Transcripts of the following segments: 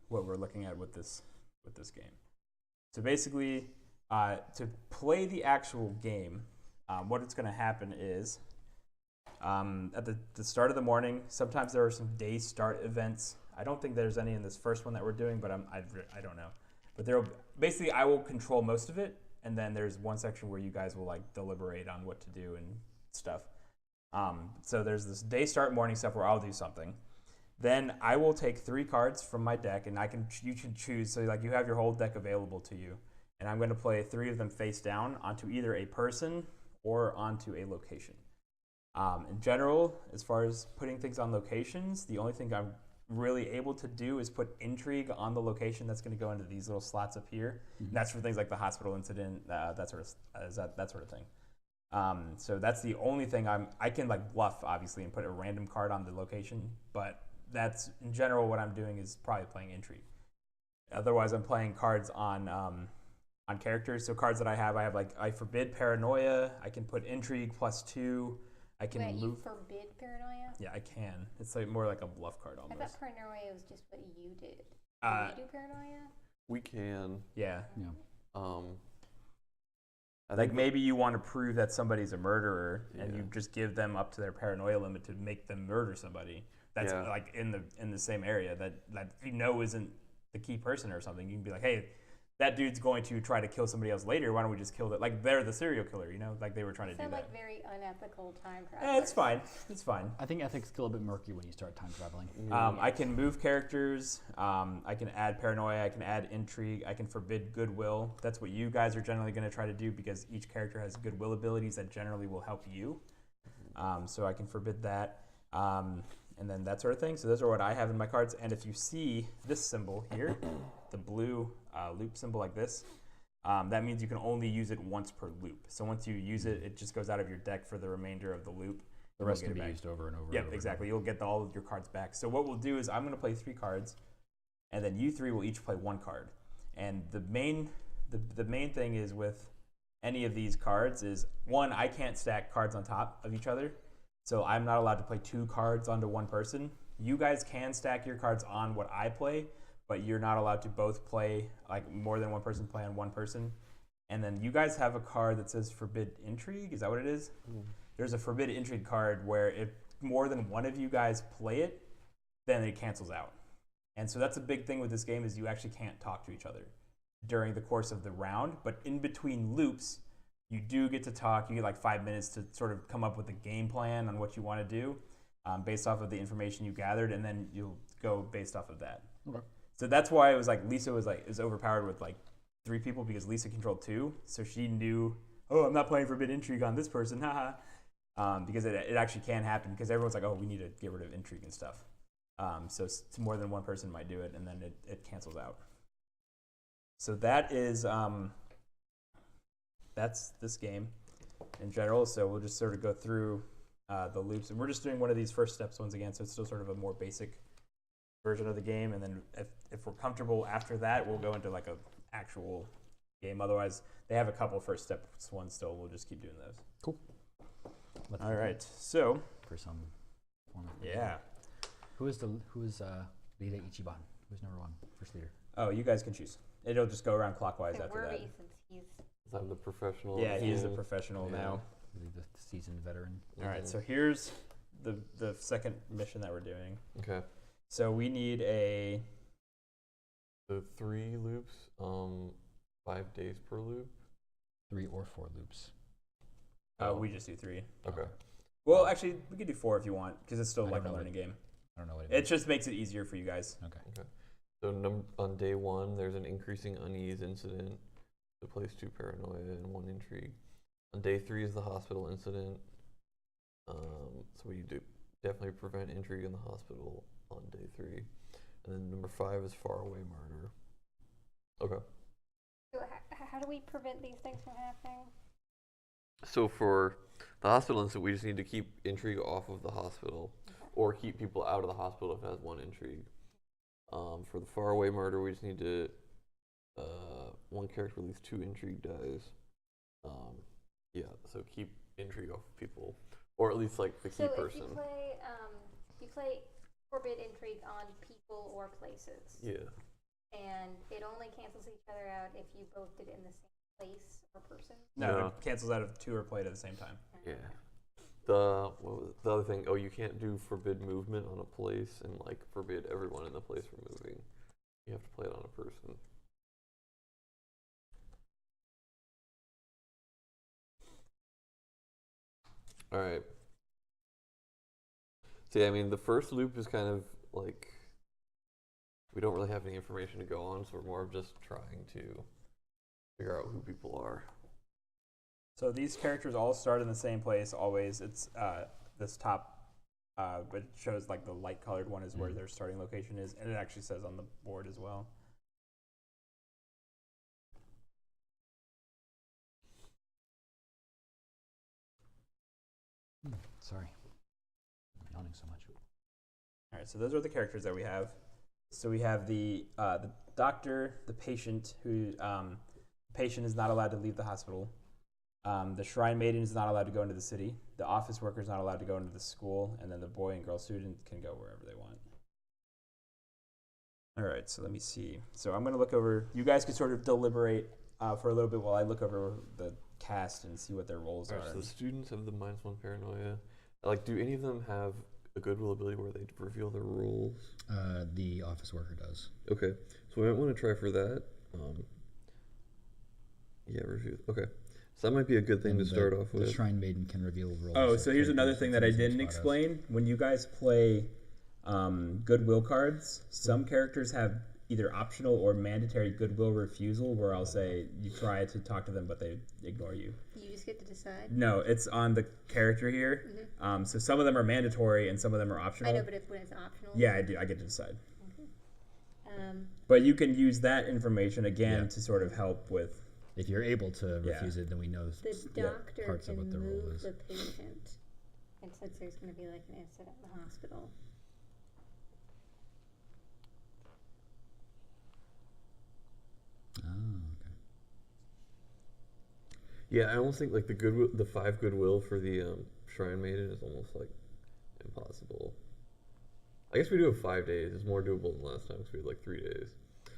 what we're looking at with this game. So basically, to play the actual game, what it's going to happen is at the start of the morning, sometimes there are some day start events. I don't think there's any in this first one that we're doing, but I don't know. But basically I will control most of it, and then there's one section where you guys will like deliberate on what to do and stuff. So there's this day start morning stuff where I'll do something. Then I will take 3 cards from my deck, and you can choose. So like you have your whole deck available to you, and I'm going to play 3 of them face down onto either a person or onto a location. In general, as far as putting things on locations, the only thing I'm really able to do is put intrigue on the location that's going to go into these little slots up here. And that's for things like the hospital incident, that sort of thing. So that's the only thing I can like bluff, obviously, and put a random card on the location, but that's in general what I'm doing is probably playing intrigue. Otherwise, I'm playing cards on characters. So cards that I have like I forbid paranoia. I can put intrigue +2. I can move. You forbid paranoia? Yeah, I can. It's like more like a bluff card almost. I thought paranoia was just what you did. Can we do paranoia? We can. Yeah. Like maybe you want to prove that somebody's a murderer, and you just give them up to their paranoia limit to make them murder somebody. That's like in the same area that you know isn't the key person or something. You can be like, hey, that dude's going to try to kill somebody else later. Why don't we just kill that? Like they're the serial killer, you know? Like they were trying to do that. Like very unethical time travel. It's fine. It's fine. I think ethics get a little bit murky when you start time traveling. I can move characters. I can add paranoia. I can add intrigue. I can forbid goodwill. That's what you guys are generally going to try to do because each character has goodwill abilities that generally will help you. So I can forbid that. And then that sort of thing. So those are what I have in my cards. And if you see this symbol here, the blue loop symbol like this, that means you can only use it once per loop. So once you use it, it just goes out of your deck for the remainder of the loop. The rest can be used over and over. Yep, exactly. You'll get all of your cards back. So what we'll do is I'm going to play 3 cards, and then you 3 will each play 1 card. And the main thing is with any of these cards is, 1, I can't stack cards on top of each other. So I'm not allowed to play 2 cards onto one person. You guys can stack your cards on what I play, but you're not allowed to both play, like more than one person play on one person. And then you guys have a card that says Forbid Intrigue. Is that what it is? There's a Forbid Intrigue card where if more than one of you guys play it, then it cancels out. And so that's a big thing with this game is you actually can't talk to each other during the course of the round. But in between loops, you do get to talk. You get like 5 minutes to sort of come up with a game plan on what you want to do based off of the information you gathered, and then you'll go based off of that. Okay. So that's why it was like Lisa was overpowered with like 3 people because Lisa controlled 2. So she knew, oh, I'm not playing Forbid Intrigue on this person, haha. Because it actually can happen because everyone's like, oh, we need to get rid of intrigue and stuff. So more than one person might do it, and then it cancels out. So that is that's this game in general. So we'll just sort of go through the loops, and we're just doing one of these first steps once again. So it's still sort of a more basic version of the game, and then if we're comfortable after that, we'll go into like a actual game. Otherwise, they have a couple first steps ones still. We'll just keep doing those. Cool. All right. So for some form of Who is leader Ichiban? Who's number 1? First leader. Oh, you guys can choose. It'll just go around clockwise after Werve, that. since he's I'm the professional. Yeah, he's the professional now. The seasoned veteran. All right, so here's the second mission that we're doing. Okay. So we need So 3 loops, 5 days per loop. 3 or 4 loops. We just do 3. Okay. Well, actually, we could do 4 if you want, because it's still I like a don't know learning game. I don't know what it It means. just makes it easier for you guys. Okay. So on day 1, there's an increasing unease incident. So place 2 paranoia and 1 intrigue. On day 3 is the hospital incident. So we do definitely prevent intrigue in the hospital on day 3. And then number 5 is faraway murder. Okay. So how do we prevent these things from happening? So for the hospital incident, we just need to keep intrigue off of the hospital, or keep people out of the hospital if it has 1 intrigue. For the faraway murder, we just need to 1 character with at least 2 intrigue dies. So keep intrigue off of people, or at least like the key person. So if you play Forbid Intrigue on people or places. Yeah. and it only cancels each other out if you both did it in the same place or person. No, No. it cancels out if two are played at the same time. Yeah. The other thing? Oh, you can't do forbid movement on a place and like forbid everyone in the place from moving. You have to play it on a person. All right. So yeah, I mean, the first loop is kind of like we don't really have any information to go on, so we're more of just trying to figure out who people are. So these characters all start in the same place always. It's this top, but it shows like the light colored one is where their starting location is, and it actually says on the board as well. Sorry. I'm yawning so much. All right, so those are the characters that we have. So we have the doctor, the patient, who the patient is not allowed to leave the hospital. The shrine maiden is not allowed to go into the city. The office worker is not allowed to go into the school, and then the boy and girl student can go wherever they want. All right, so let me see. So I'm gonna look over. You guys can sort of deliberate for a little bit while I look over the cast and see what their roles Alright, are. so the students have the -1 paranoia. Like, do any of them have a goodwill ability where they reveal their roles? The office worker does. Okay, so we might want to try for that. Yeah, review. Okay, so that might be a good thing And to start off The with. Shrine Maiden can reveal roles. Oh, of so here's another characters thing that I using didn't spot us. explain. When you guys play goodwill cards, some characters have either optional or mandatory goodwill refusal, where I'll say you try to talk to them, but they ignore you. You just get to decide. No, it's on the character here. So some of them are mandatory and some of them are optional. I know, but when it's optional. Yeah, I do. I get to decide. Okay. But you can use that information again Yeah. to sort of help with. If you're able to Yeah. refuse it, then we know The Yeah, doctor parts of can what the role move is. the patient, and since there's going to be like an incident in the hospital. Oh, okay. Yeah, I almost think like the 5 goodwill for the Shrine Maiden is almost like impossible. I guess we do have 5 days. It's more doable than last time because we had like 3 days.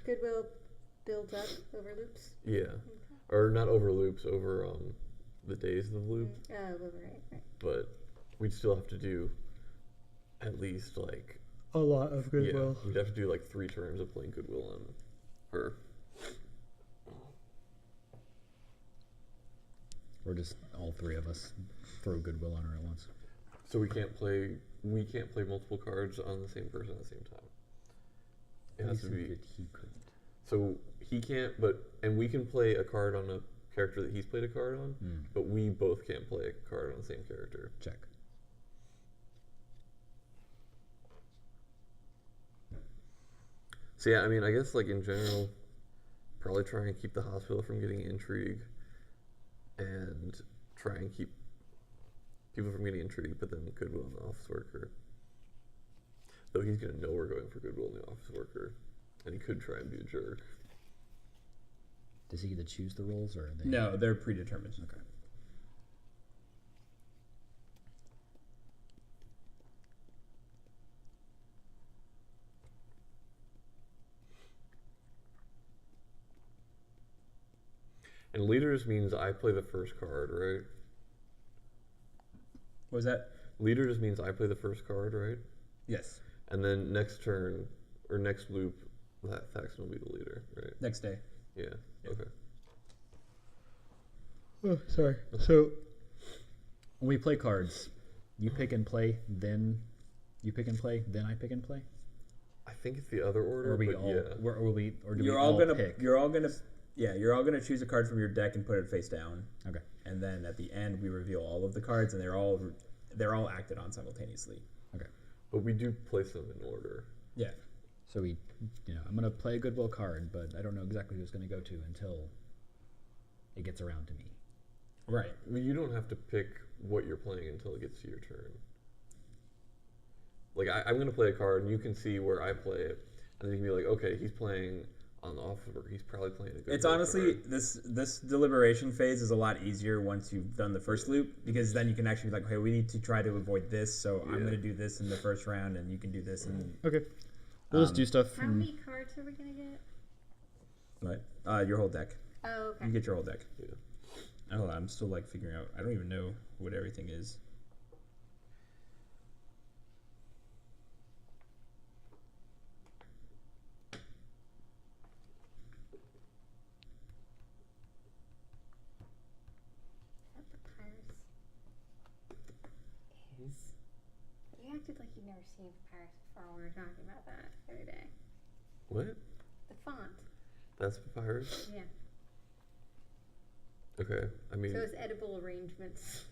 Goodwill builds up over loops. Yeah, Okay. or not over loops, over the days of the loop. Oh, right. But we'd still have to do at least like A lot of yeah, we'd have to do like 3 turns of playing goodwill on her. Or just all three of us throw goodwill on her at once. So we can't play multiple cards on the same person at the same time. It has to be. He couldn't. So he can't, and we can play a card on a character that he's played a card on, but we both can't play a card on the same character. Check. So yeah, I mean, I guess like in general, probably try and keep the hospital from getting intrigue, and try and keep people from getting intrigue, but then goodwill in the office worker. Though he's gonna know we're going for goodwill in the office worker, and he could try and be a jerk. Does he get to choose the roles, or are they? No, they're predetermined. Okay. And leaders means I play the first card, right? What was that? Leaders means I play the first card, right? Yes. And then next turn, or next loop, that Thackston will be the leader, right? Next day. Yeah, Yep. okay. Oh, sorry. So when we play cards, you pick and play, then you pick and play, then I pick and play. I think it's the other order, Or we but all, yeah. or do You're we all all gonna. pick? You're all gonna. Yeah, you're all gonna choose a card from your deck and put it face down. Okay. And then at the end, we reveal all of the cards, and they're all acted on simultaneously. Okay. But we do place them in order. Yeah. So we, I'm gonna play a goodwill card, but I don't know exactly who it's gonna go to until it gets around to me. Right. Well, you don't have to pick what you're playing until it gets to your turn. Like, I'm going to play a card, and you can see where I play it, and then you can be like, okay, he's playing on the office worker. He's probably playing a good It's honestly, this deliberation phase is a lot easier once you've done the first loop, because then you can actually be like, okay, we need to try to avoid this, so I'm going to do this in the first round, and you can do this. And Okay. We'll just do stuff. How many cards are we going to get? What? Your whole deck. Oh, okay. You get your whole deck. Yeah. Hold on, I'm still like figuring out. I don't even know what everything is. Papyrus is. You acted like you'd never seen papyrus before when we were talking about that the other day. What? The font. That's papyrus? Yeah. Okay. I mean. So it's edible arrangements.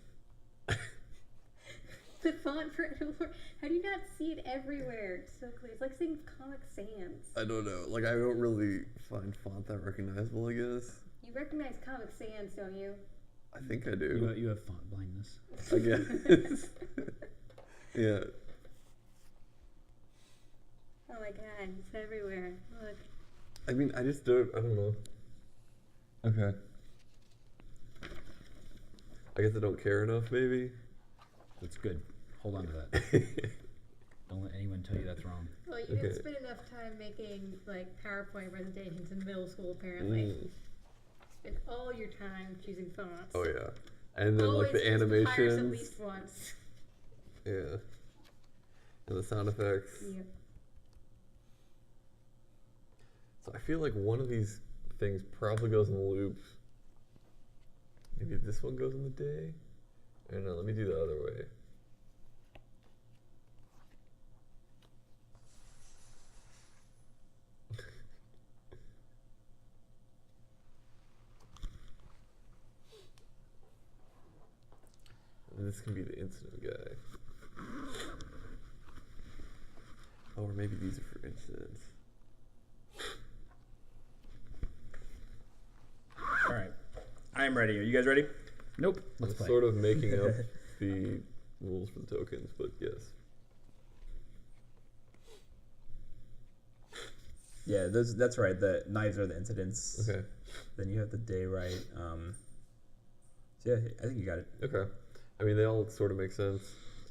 The font for edible. How do you not see it everywhere? It's so clear. It's like saying Comic Sans. I don't know. Like, I don't really find font that recognizable, I guess. You recognize Comic Sans, don't you? I think I do. You have font blindness. I guess. Yeah. Oh my god, it's everywhere. Look. I mean, I don't know. Okay. I guess I don't care enough, maybe. That's good. Hold on to that. Don't let anyone tell you that's wrong. Well, you didn't spend enough time making like PowerPoint presentations in middle school, apparently. Spend all your time choosing fonts. Oh yeah, and then Always like the use papyrus at animations. least once. Yeah. And the sound effects. Yeah. So I feel like one of these things probably goes in the loop. Maybe this one goes in the day. I don't know. Let me do the other way. And this can be the incident guy. Oh, or maybe these are for incidents. All right, I am ready. Are you guys ready? Nope. Let's I'm play. sort of making up the rules for the tokens, but yes. Yeah, that's right. The knives are the incidents. Okay. Then you have the day right. So yeah, I think you got it. Okay. I mean, they all sort of make sense.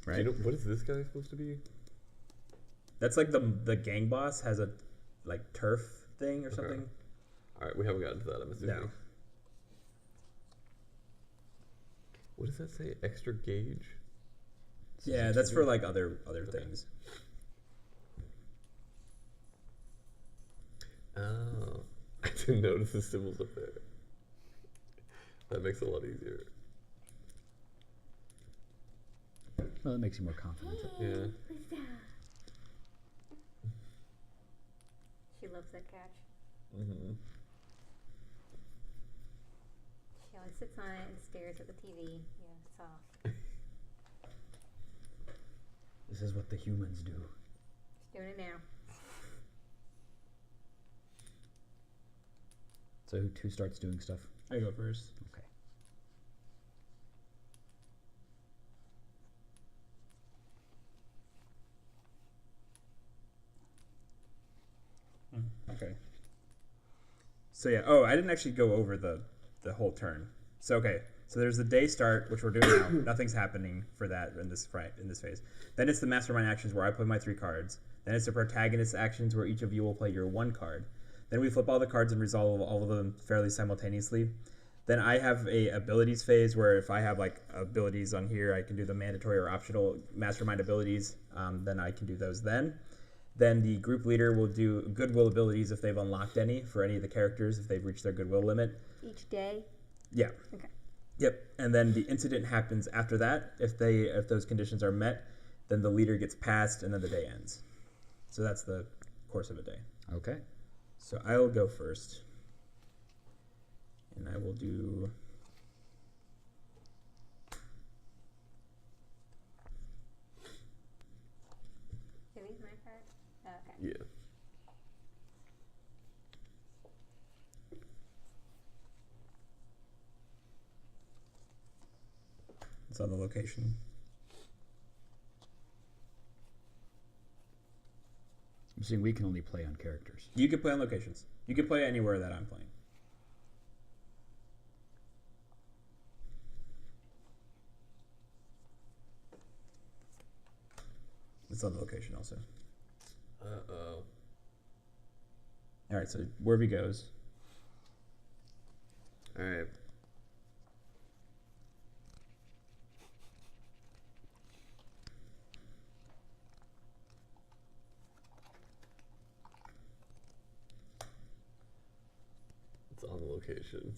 Right. Do you know, what is this guy supposed to be? That's like the gang boss has a like turf thing or something. All right, we haven't gotten to that. I'm assuming. No. What does that say? Extra gauge? Yeah, that's for like other things. Oh, I didn't notice the symbols up there. That makes it a lot easier. Well, that makes you more confident. Yeah. She loves that couch. Mm-hmm. She always sits on it and stares at the TV. Yeah, it's off. This is what the humans do. She's doing it now. So who starts doing stuff? I go first. Okay. Okay. So yeah. Oh, I didn't actually go over the whole turn. So okay. So there's the day start, which we're doing now. Nothing's happening for that in this phase. Then it's the mastermind actions where I play my 3 cards. Then it's the protagonist actions where each of you will play your 1 card. Then we flip all the cards and resolve all of them fairly simultaneously. Then I have a abilities phase where if I have like abilities on here, I can do the mandatory or optional mastermind abilities. Then I can do those then. Then the group leader will do goodwill abilities if they've unlocked any for any of the characters if they've reached their goodwill limit. Each day? Yeah. Okay. Yep. And then the incident happens after that. If those conditions are met, then the leader gets passed and then the day ends. So that's the course of a day. Okay. So I will go first. And I will do Are these my cards? Oh, okay. Yeah. it's on the location. I'm saying we can only play on characters. You can play on locations. You can play anywhere that I'm playing. It's on the location also. Uh-oh. All right, so Werve goes. All right. It's on the location.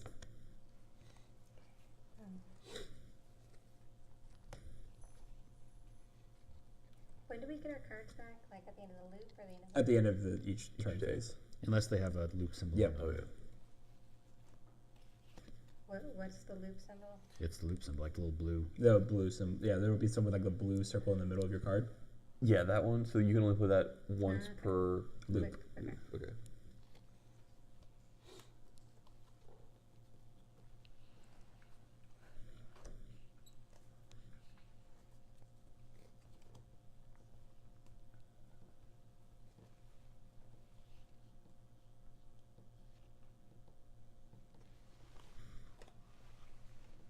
When do we get our cards back? Like at the end of the loop or the end of At the end of each turn phase. Unless they have a loop symbol. Yep. Oh yeah. What's the loop symbol? It's the loop symbol, like the little blue. The blue symbol. Yeah, there will be something like the blue circle in the middle of your card. Yeah, that one. So you can only put that once Okay. per Loop. Okay. Okay.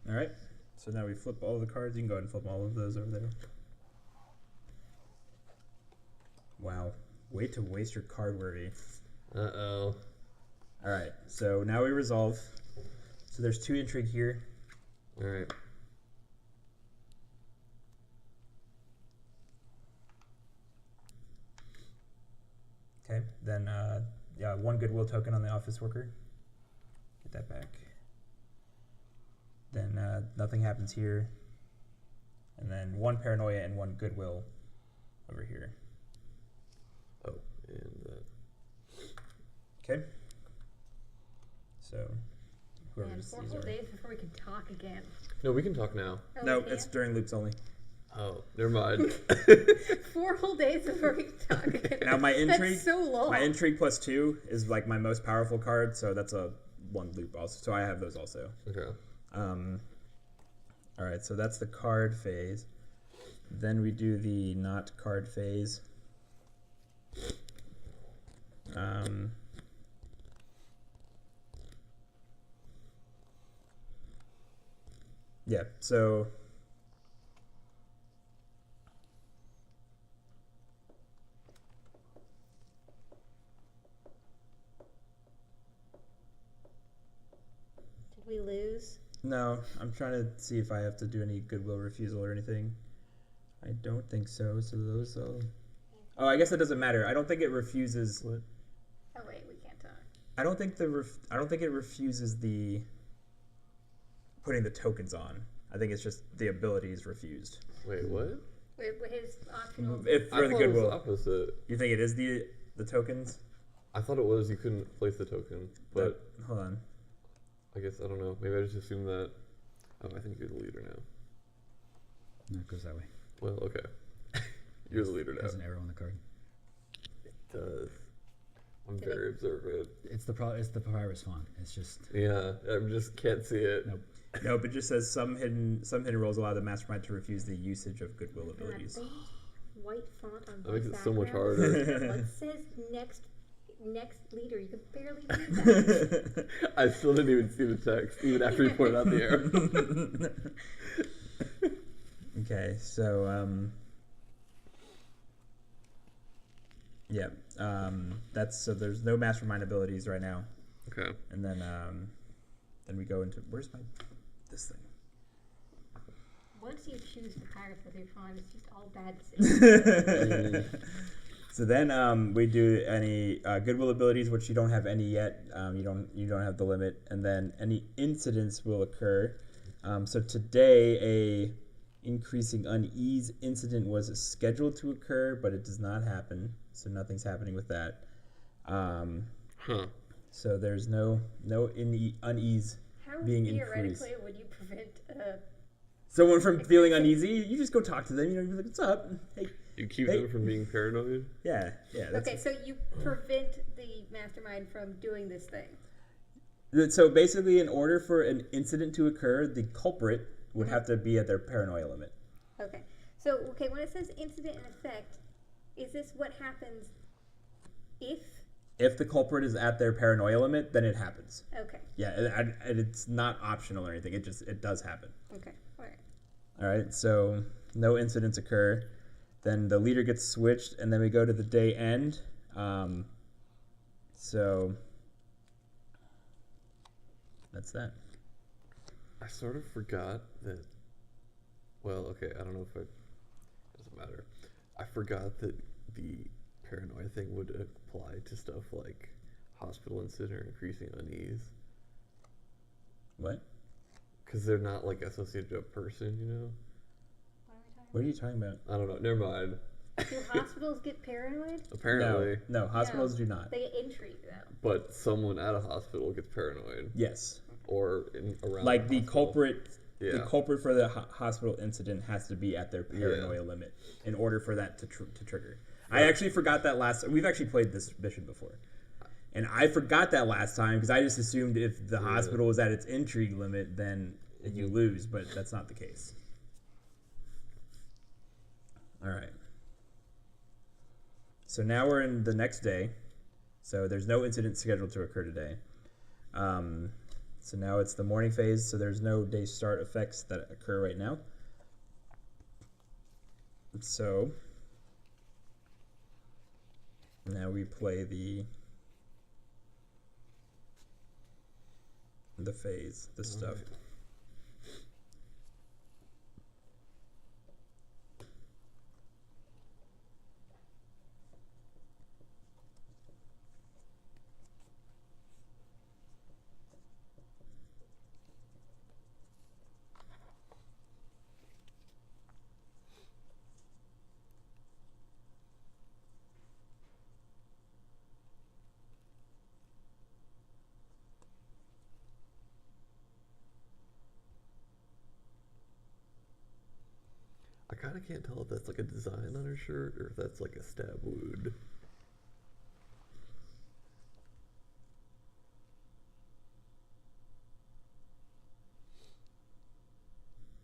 All right. So now we flip all the cards. You can go ahead and flip all of those over there. Wow. Way to waste your card, Werve. Uh-oh. All right. So now we resolve. So there's 2 intrigue here. All right. Okay. Then, yeah, 1 goodwill token on the office worker. Get that back. Then nothing happens here. And then 1 paranoia and 1 goodwill over here. Oh, and Okay. So Man, whoever's 4 these whole are. days before we can talk again. no, we can talk now. Oh, No, we it's can't? during loops only. Oh, never mind. 4 whole days before we can talk again. Now my intrigue, That's so long. my intrigue plus 2 is like my most powerful card, so that's a 1 loop also. So I have those also. Okay. All right, so that's the card phase. Then we do the not card phase. Yeah, so Did we lose? no, I'm trying to see if I have to do any goodwill refusal or anything. I don't think so. So those all. Oh, I guess it doesn't matter. I don't think it refuses. Oh wait, we can't talk. I don't think I don't think it refuses the putting the tokens on. I think it's just the ability is refused. Wait, what? Wait, his optional. If I for the thought it was goodwill, the opposite. you think it is the tokens? I thought it was you couldn't place the token, but Hold on. I guess I don't know. Maybe I just assumed that. Oh, I think you're the leader now. No, it goes that way. Well, okay. You're the leader now. There's an arrow on the card. It does. I'm Did it- very observant. It's the papyrus font. It's just Yeah, I just can't see it. nope. Nope, it just says some hidden roles allow the mastermind to refuse the usage of goodwill God, abilities. big white font on That makes both it so much backgrounds. harder. What says next leader? You can barely read that. I still didn't even see the text, even after you pointed out the arrow. Okay, so yeah, that's so there's no mastermind abilities right now, Okay. and then we go into where's my this thing. Once you choose papyrus as your font, it's just all bad decisions. So then we do any goodwill abilities, which you don't have any yet. You don't have the limit, and then any incidents will occur. So today a increasing unease incident was scheduled to occur, but it does not happen. So nothing's happening with that. So there's no unease How being theoretically increased. would you prevent Someone from feeling uneasy, you just go talk to them. You're like, "What's up? Hey, You keep Hey. them from being paranoid? yeah." That's okay, so you prevent the mastermind from doing this thing. So basically, in order for an incident to occur, the culprit would have to be at their paranoia limit. Okay. So, okay, when it says incident and effect, is this what happens if? If the culprit is at their paranoia limit, then it happens. Okay. Yeah, and it's not optional or anything. It does happen. Okay. All right. All right. So no incidents occur. Then the leader gets switched, and then we go to the day end. So that's that. I sort of forgot that. Well, okay, I don't know if it doesn't matter. I forgot that the paranoia thing would apply to stuff like hospital incident or increasing unease. What? Because they're not like associated to a person, you know? What are we talking What are you talking about? I don't know. Never mind. about? Do hospitals get paranoid? Apparently. No, hospitals No. do not. They get intrigued though. But someone at a hospital gets paranoid. Yes. Or around Like the hospital. culprit. Yeah. The culprit for the hospital incident has to be at their paranoia limit in order for that to trigger. I actually forgot that we've actually played this mission before. And I forgot that last time because I just assumed if the hospital was at its intrigue limit, then you lose, but that's not the case. All right. So now we're in the next day. So there's no incident scheduled to occur today. So now it's the morning phase, so there's no day start effects that occur right now. So now we play the phase, the stuff. I kind of can't tell if that's like a design on her shirt or if that's like a stab wound.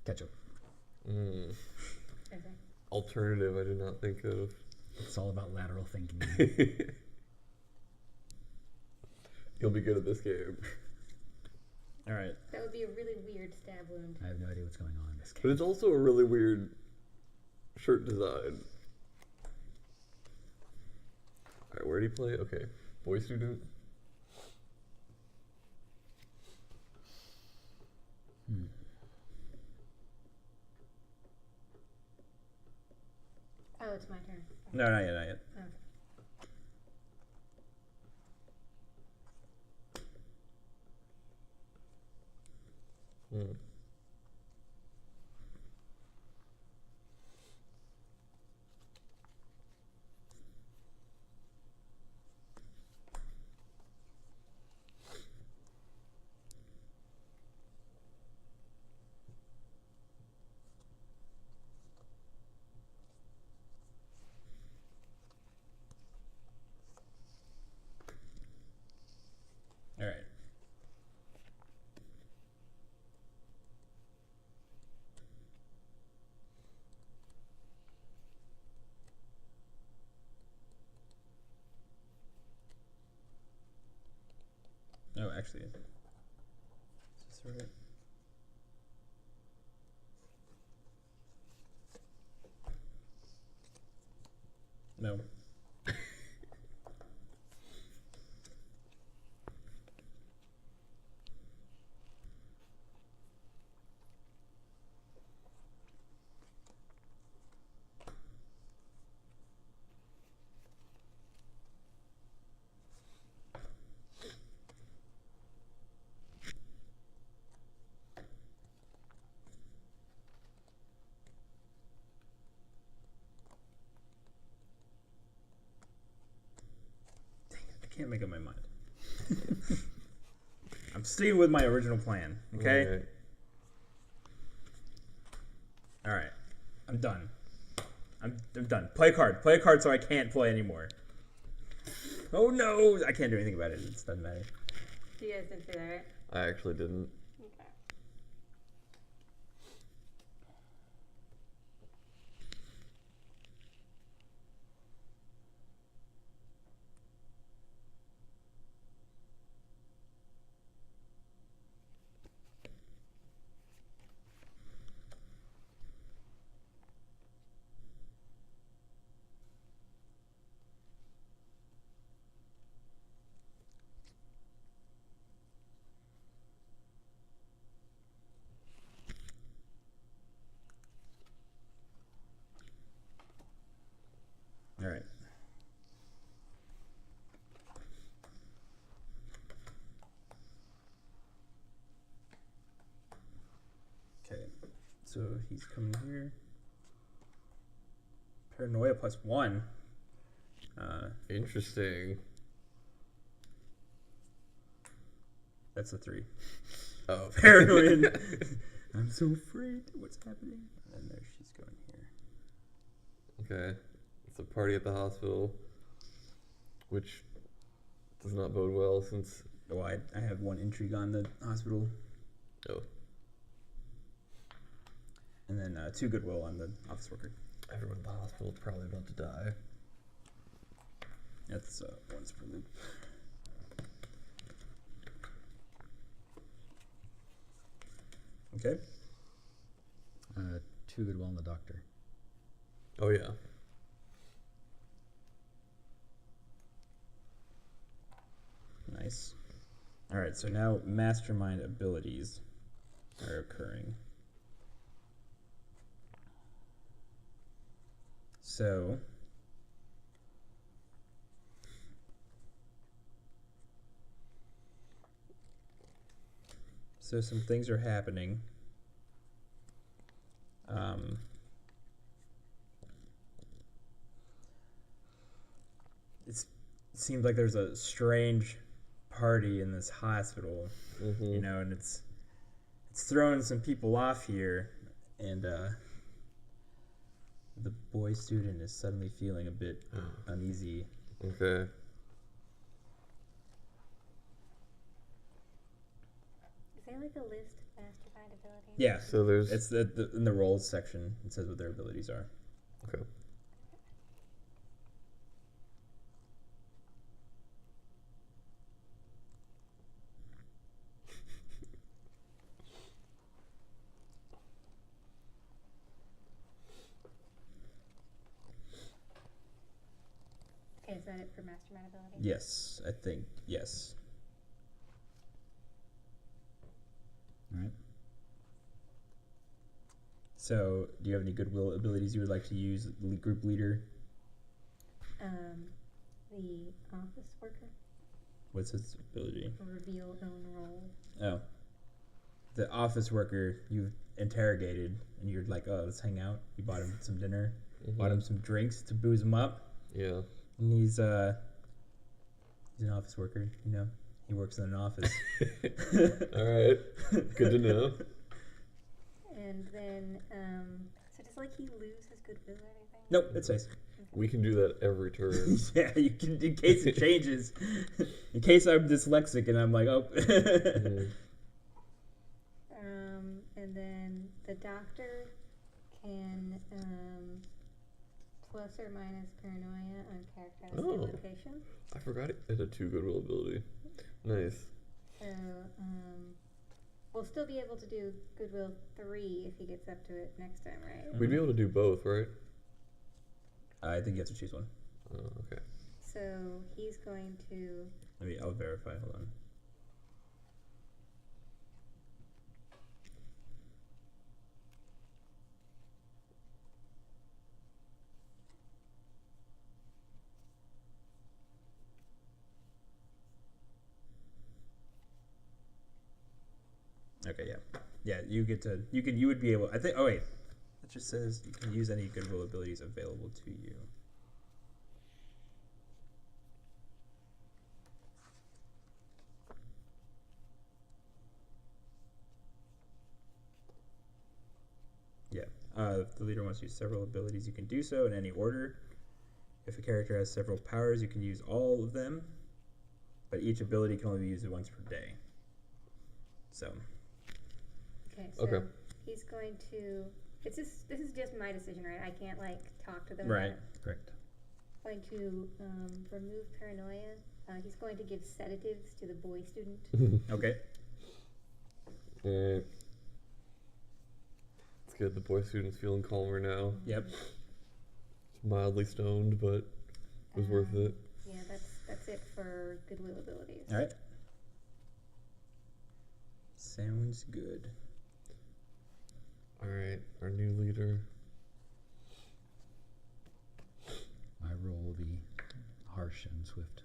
Ketchup. Mm. Okay. Alternative I did not think of. It's all about lateral thinking. You'll be good at this game. All right. That would be a really weird stab wound. I have no idea what's going on in this game. But it's also a really weird shirt design. Alright, where do you play? Okay. Boy student. Oh, it's my turn. No, not yet, not yet. Okay. Hmm. All right. Oh, actually, is this right? No. I can't make up my mind. I'm sticking with my original plan, okay? All right. I'm done. I'm done. Play a card. Play a card so I can't play anymore. Oh no! I can't do anything about it. It doesn't matter. You guys didn't say that, right? I actually didn't. Okay. so he's coming here. Paranoia +1. Interesting. That's a 3. Oh, Paranoid. I'm so afraid. What's happening? And there she's going here. Okay. It's a party at the hospital, which does not bode well since. Oh, I have 1 intrigue on the hospital. Oh. And then 2 goodwill on the office worker. Everyone in the hospital is probably about to die. That's once per loop. Okay. 2 goodwill on the doctor. Oh yeah. Nice. All right, so now mastermind abilities are occurring. So some things are happening. It seems like there's a strange party in this hospital, you know, and it's throwing some people off here, and the boy student is suddenly feeling a bit uneasy. Okay. Is there like a list of mastermind abilities? Yeah, So there's. it's in the roles section. It says what their abilities are. Okay. Okay, is that it for mastermind abilities? Yes, I think yes. All right. So, do you have any goodwill abilities you would like to use? Group leader. The office worker. What's his ability? Reveal own role. Oh, the office worker you've interrogated, and you're like, oh, let's hang out. You bought him some dinner, bought him some drinks to booze him up, Yeah. and he's an office worker. You know, he works in an office. All right. Good to know. And then, so does like he lose his goodwill or anything? Nope, it says. We can do that every turn. Yeah, you can, in case it changes. In case I'm dyslexic and I'm like, oh. And then the doctor can plus or minus paranoia on characteristic Oh. location. I forgot it had a 2 goodwill ability. Nice. So we'll still be able to do goodwill 3 if he gets up to it next time, right? We'd be able to do both, right? I think you have to choose one. Oh, okay. So he's going to. I'll verify. Hold on. Okay, yeah, you get to. You would be able. I think. Oh wait, it just says you can use any goodwill abilities available to you. Yeah, if the leader wants to use several abilities, you can do so in any order. If a character has several powers, you can use all of them, but each ability can only be used once per day. So. Okay, so Okay. he's going to. This is just my decision, right? I can't like talk to them. Right. About it. Correct. Going to remove paranoia. He's going to give sedatives to the boy student. Okay. Alright. It's good. The boy student's feeling calmer now. Yep. It's mildly stoned, but it was worth it. Yeah, that's it for goodwill abilities. All right. Sounds good. Alright, our new leader. My roll will be harsh and swift.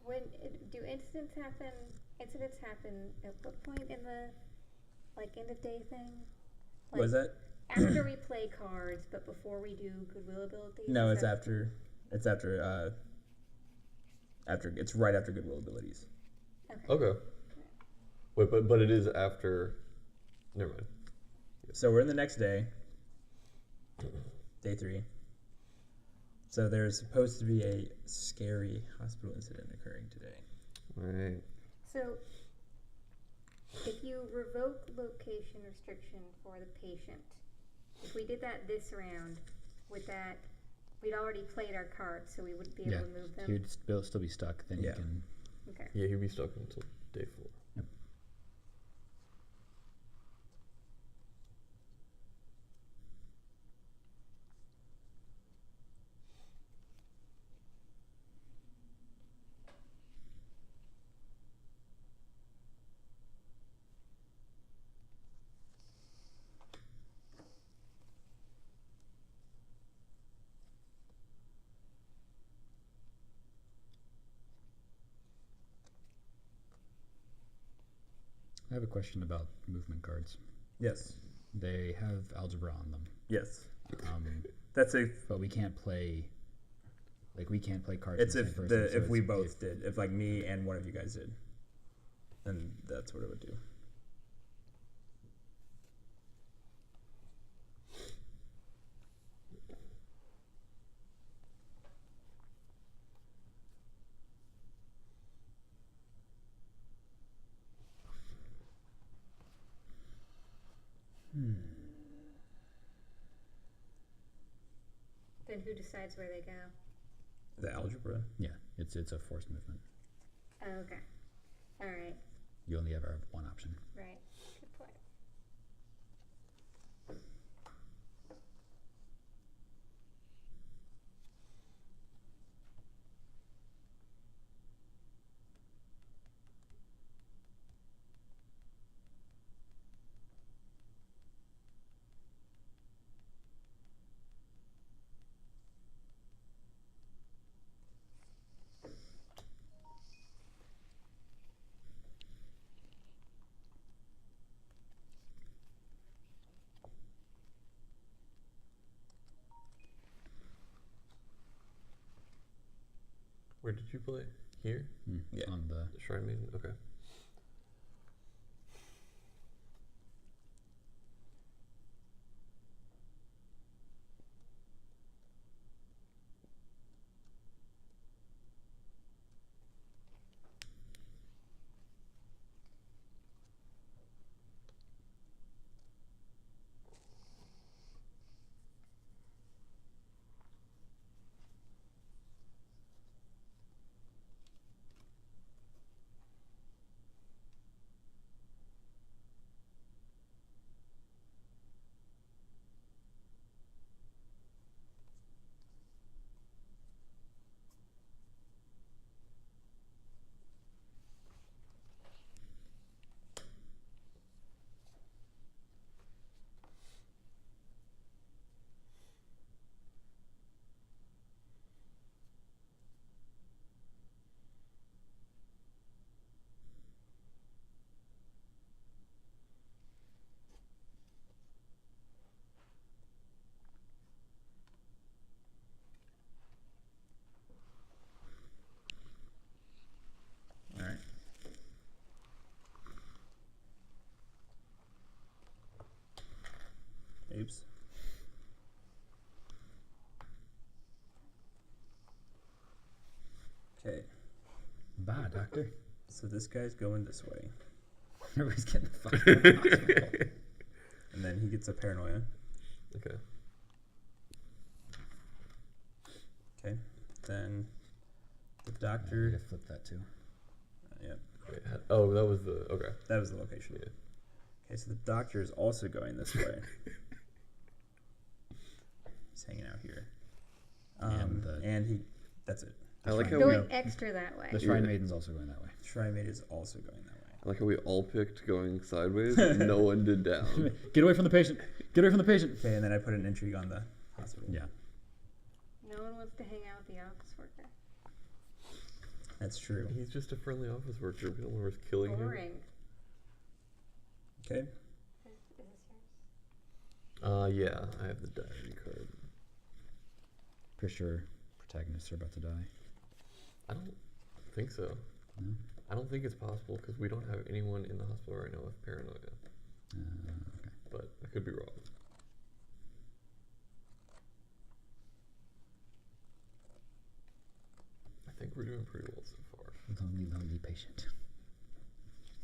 When do incidents happen? incidents happen at what point in the end of day thing? What is that? After we play cards, but before we do goodwill abilities? No, it's after. It's after. It's right after goodwill abilities. Okay. Wait, but it is after. Never mind. So we're in the next day. Day 3. So there's supposed to be a scary hospital incident occurring today. Right. So, if you revoke location restriction for the patient, if we did that this round, would that, we'd already played our cards, so we wouldn't be able to move them? He would still be stuck. Then you can. Okay. Yeah, he'd be stuck until day 4. Yep. I have a question about movement cards. Yes. They have algebra on them. Yes. Um, That's a. but we can't play. Like we can't play cards. It's with if the same the person, so if we it's- both did. If like me and one of you guys did, then that's what it would do. Then who decides where they go? The algebra. Yeah, it's a forced movement. Oh, okay. All right. You only ever have one option. Right. Good point. Where did you play? Here? Yeah. On the The Shrine Maiden? Okay. All right. Oops. Okay. bye, doctor. So this guy's going this way, Everybody's getting the fuck out of the hospital. and then he gets a paranoia. Okay. Okay. Then the Yeah, doctor. you gotta flip that too. Yep. Wait, oh, that was the. Okay. That was the location. Yeah. Okay, so the doctor is also going this way. He's hanging out here. And he. That's it. I like how Shrine- we. Going extra that way. The Shrine Yeah. Maiden's also going that way. Shrine Maid is also going that way. I like how we all picked going sideways, and no one did down. Get away from the patient. Get away from the patient. Okay, and then I put an intrigue on the hospital. Yeah. No one wants to hang out with the office worker. That's true. He's just a friendly office worker. We don't want to risk killing him. Boring. Okay. Is this yours? Yeah, I have the diary card. Pretty sure protagonists are about to die. I don't think so. No? I don't think it's possible because we don't have anyone in the hospital right now with paranoia. Okay. But I could be wrong. I think we're doing pretty well so far. Lonely patient.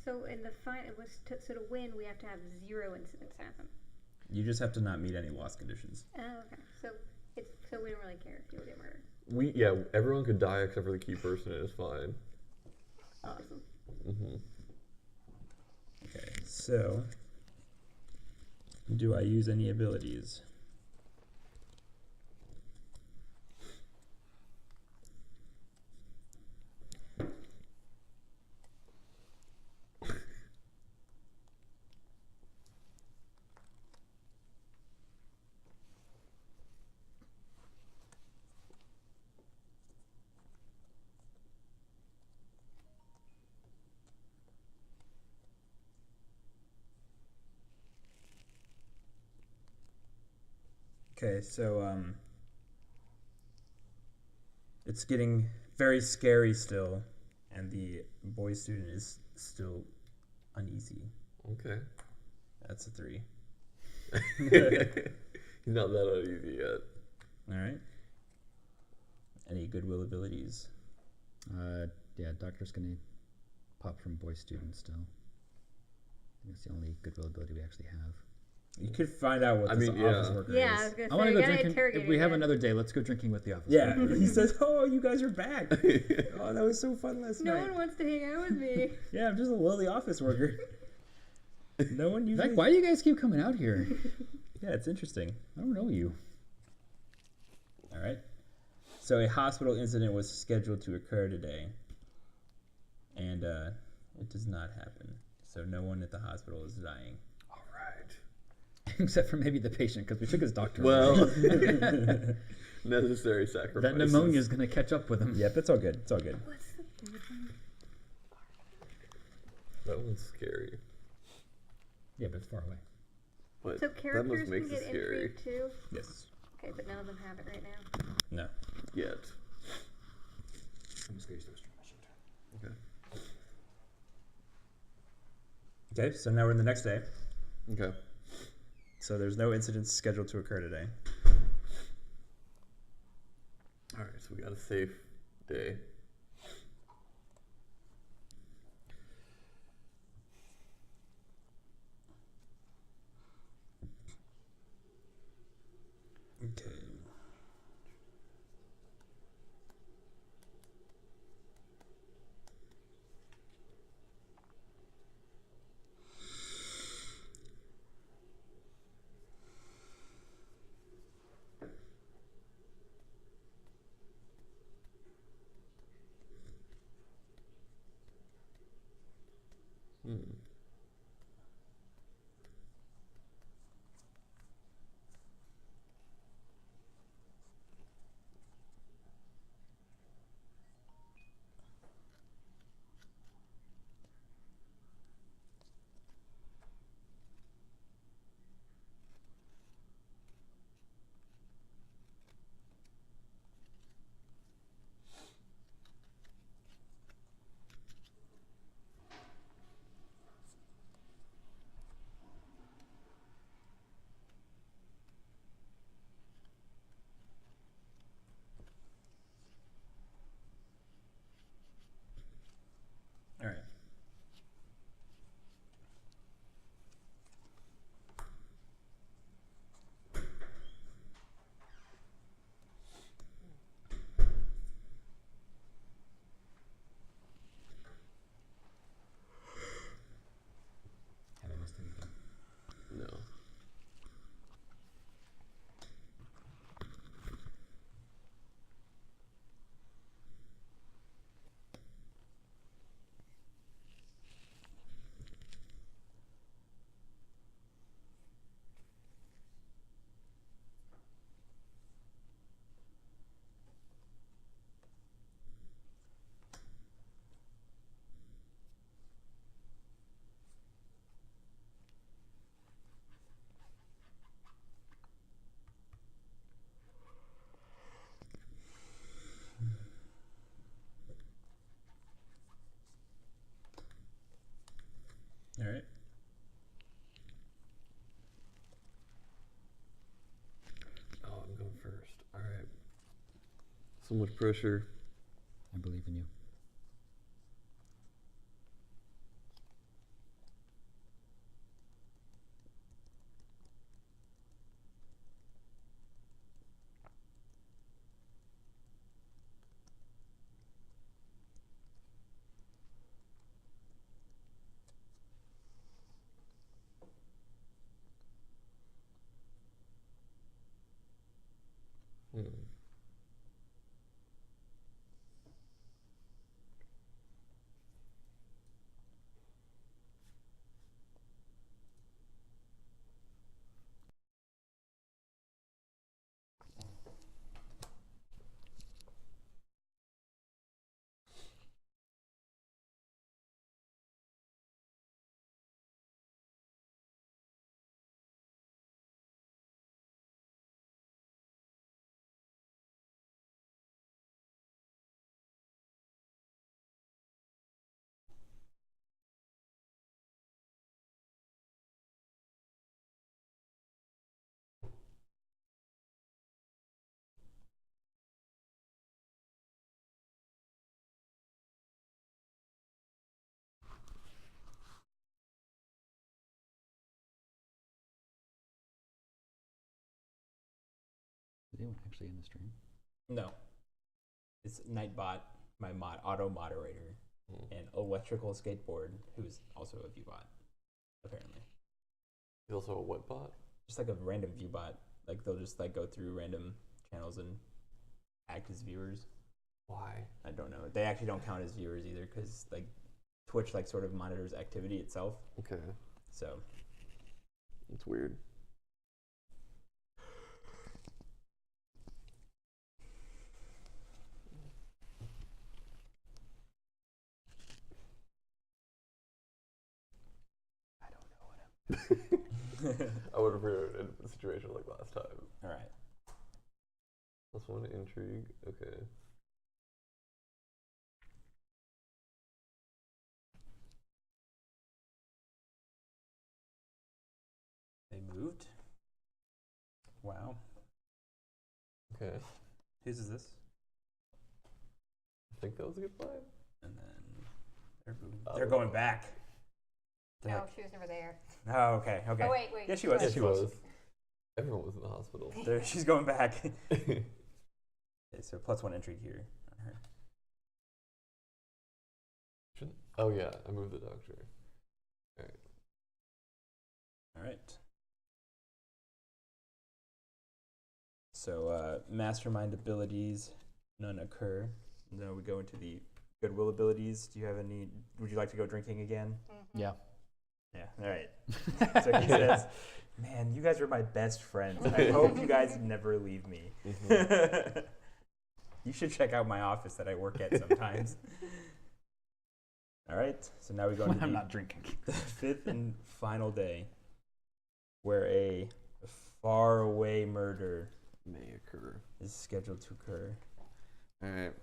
So in the so to win, we have to have 0 incidents happen. You just have to not meet any loss conditions. Oh, okay. So we don't really care if people get murdered. Yeah, everyone could die except for the key person. It is fine. Awesome. Mm-hmm. Okay, so do I use any abilities? Okay, so it's getting very scary still, and the boy student is still uneasy. Okay. That's a 3. He's not that uneasy yet. All right. Any goodwill abilities? Yeah, doctor's gonna pop from boy student still. I think it's the only goodwill ability we actually have. You could find out what this office worker Yeah, I is. was gonna I say want to you go gotta drinking. interrogate If we have again. another day, let's go drinking with the office. Yeah, he says, "Oh, you guys are back. Oh, that was so fun last No night." one wants to hang out with me. Yeah, I'm just a lowly office worker. No one In usually. fact, why do you guys keep coming out here? Yeah, it's interesting. I don't know you. All right. So a hospital incident was scheduled to occur today, and it does not happen. So no one at the hospital is dying. All right. Except for maybe the patient, because we took his doctor. Well, necessary sacrifice. that pneumonia is gonna catch up with him. Yep, it's all good. It's all good. What's the third one? That one's scary. Yeah, but it's far away. But So that characters must make can it get scary. intrigue too? Yes. Okay, but none of them have it right now. No. Yet. I'm just gonna use the restroom. I should. Okay. Okay, so now we're in the next day. Okay. So there's no incidents scheduled to occur today. All right, so we got a safe day. Okay. So much pressure. I believe in you. Hmm. Is anyone actually in the stream? No. It's Nightbot, my auto moderator, and Electrical Skateboard, who's also a viewbot, apparently. He's also a what bot? Just like a random viewbot. Like they'll just like go through random channels and act as viewers. Why? I don't know. They actually don't count as viewers either because like Twitch like sort of monitors activity itself. Okay. So It's weird. I don't know what I'm. I would have ruined a situation like last time. All right. +1 intrigue. Okay. They moved. Wow. Okay. Whose is this? I think that was a good play. And then they're moving. Oh. They're going back. They're No, like- she was never there. Oh, okay. Okay. Oh, wait. Yeah, she was. Yeah, Yeah, she was. Everyone was in the hospital. She's going back. Okay, so +1 intrigue here on her. Oh yeah, I moved the doctor. Alright. All right. So mastermind abilities, none occur. Now we go into the goodwill abilities. Do you have any? Would you like to go drinking again? Mm-hmm. Yeah. Yeah. All right. So he says, "Man, you guys are my best friends. I hope you guys never leave me. You should check out my office that I work at sometimes." All right. So now we go into I'm the not drinking. fifth and final day, where a faraway murder May occur. is scheduled to occur. Alright.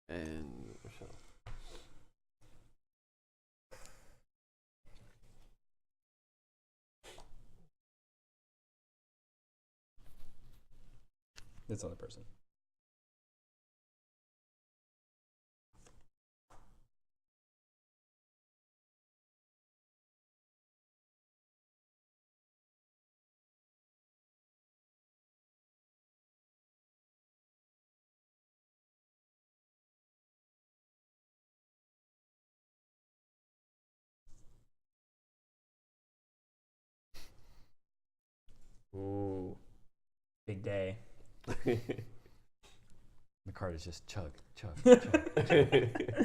And Michele. This other person. Ooh, big day. The card is just chug, chug, chug.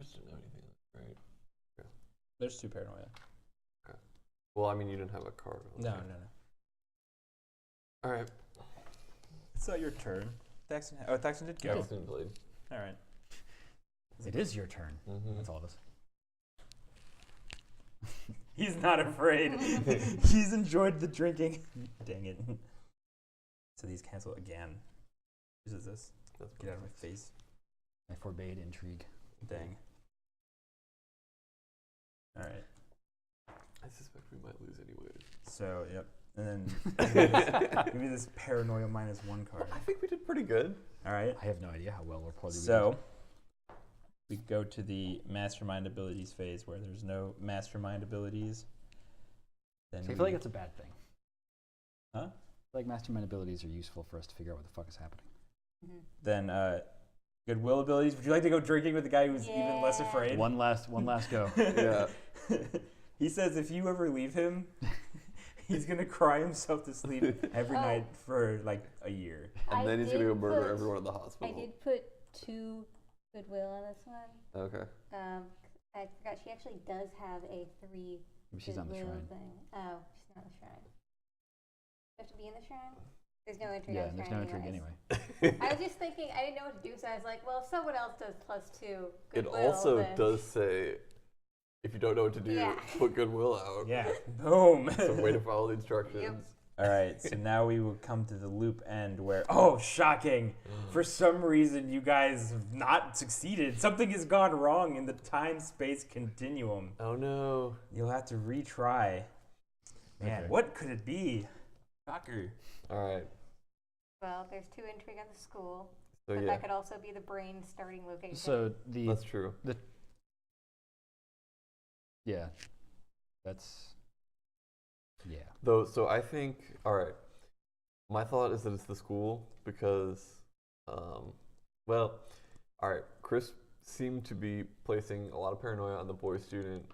just didn't know anything, right? There's 2 paranoia. Well, I mean, you didn't have a card. No. All right. It's not your turn. Thackston did go. Thackston played. All right. It is your turn. Mm-hmm. That's all of us. He's not afraid. He's enjoyed the drinking. Dang it. So these cancel again. Whose is this? Get out of my face. I forbade intrigue. Dang. All right. I suspect we might lose anyways. So, yep. And then give me this paranoia -1 card. I think we did pretty good. All right. I have no idea how well we're probably. So we go to the mastermind abilities phase where there's no mastermind abilities. Then I feel like it's a bad thing. Huh? I feel like mastermind abilities are useful for us to figure out what the fuck is happening. Then goodwill abilities. Would you like to go drinking with the guy who's even less afraid? One last go. Yeah. He says if you ever leave him, he's gonna cry himself to sleep every night for like a year. And then he's gonna go murder everyone in the hospital. I did put 2 goodwill on this one. Okay. I forgot she actually does have a 3 She's on the goodwill shrine. thing. Oh, she's not on the shrine. You have to be in the shrine? There's no intrigue Yeah, on the there's shrine no intrigue anyways. anyway. I was just thinking, I didn't know what to do, so I was like, well, if someone else does +2 It goodwill, also then does say, if you don't know what to do, Yeah. put goodwill out. Yeah. Boom. It's a way to follow the instructions. Yep. All right, so now we will come to the loop end where, oh, shocking. For some reason, you guys have not succeeded. Something has gone wrong in the time-space continuum. Oh no. You'll have to retry. Man, Okay. what could it be? Shocker. All right. well, there's 2 intrigue on the school. So But yeah, that could also be the brain starting location. So that's true. yeah, that's yeah. Though, so I think, all right. My thought is that it's the school because, well, all right. Chris seemed to be placing a lot of paranoia on the boy student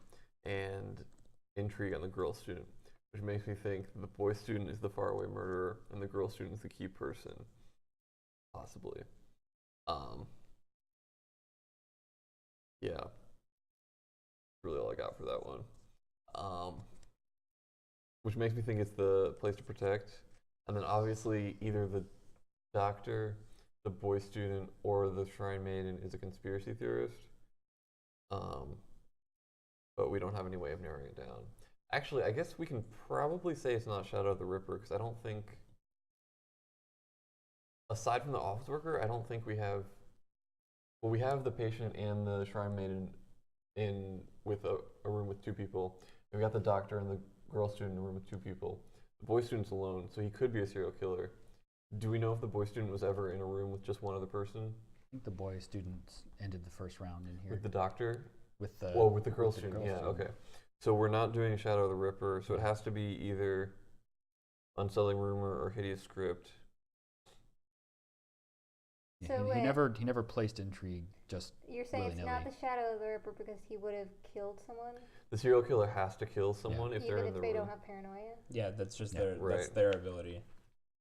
and intrigue on the girl student, which makes me think the boy student is the faraway murderer and the girl student is the key person, possibly. Yeah. Really all I got for that one. Which makes me think it's the place to protect. And then obviously either the doctor, the boy student, or the shrine maiden is a conspiracy theorist. But we don't have any way of narrowing it down. Actually, I guess we can probably say it's not Shadow the Ripper, because I don't think, aside from the office worker, I don't think we have, well, we have the patient and the shrine maiden in with a room with 2 people. We got the doctor and the girl student in a room with 2 people. The boy student's alone, so he could be a serial killer. Do we know if the boy student was ever in a room with just one other person? I think the boy students ended the first round in here With the doctor? with the Well, with the girl with the student, girl yeah, student. okay. So we're not doing Shadow of the Ripper, so it has to be either Unsettling Rumor or Hideous Script. Yeah, So he wait. never placed intrigue. Just You're saying it's not willy-nilly. the Shadow of the Ripper because he would have killed someone, The serial killer has to kill someone if they're even in if the they room. don't have paranoia? Yeah, that's just Yeah, that's right. their ability.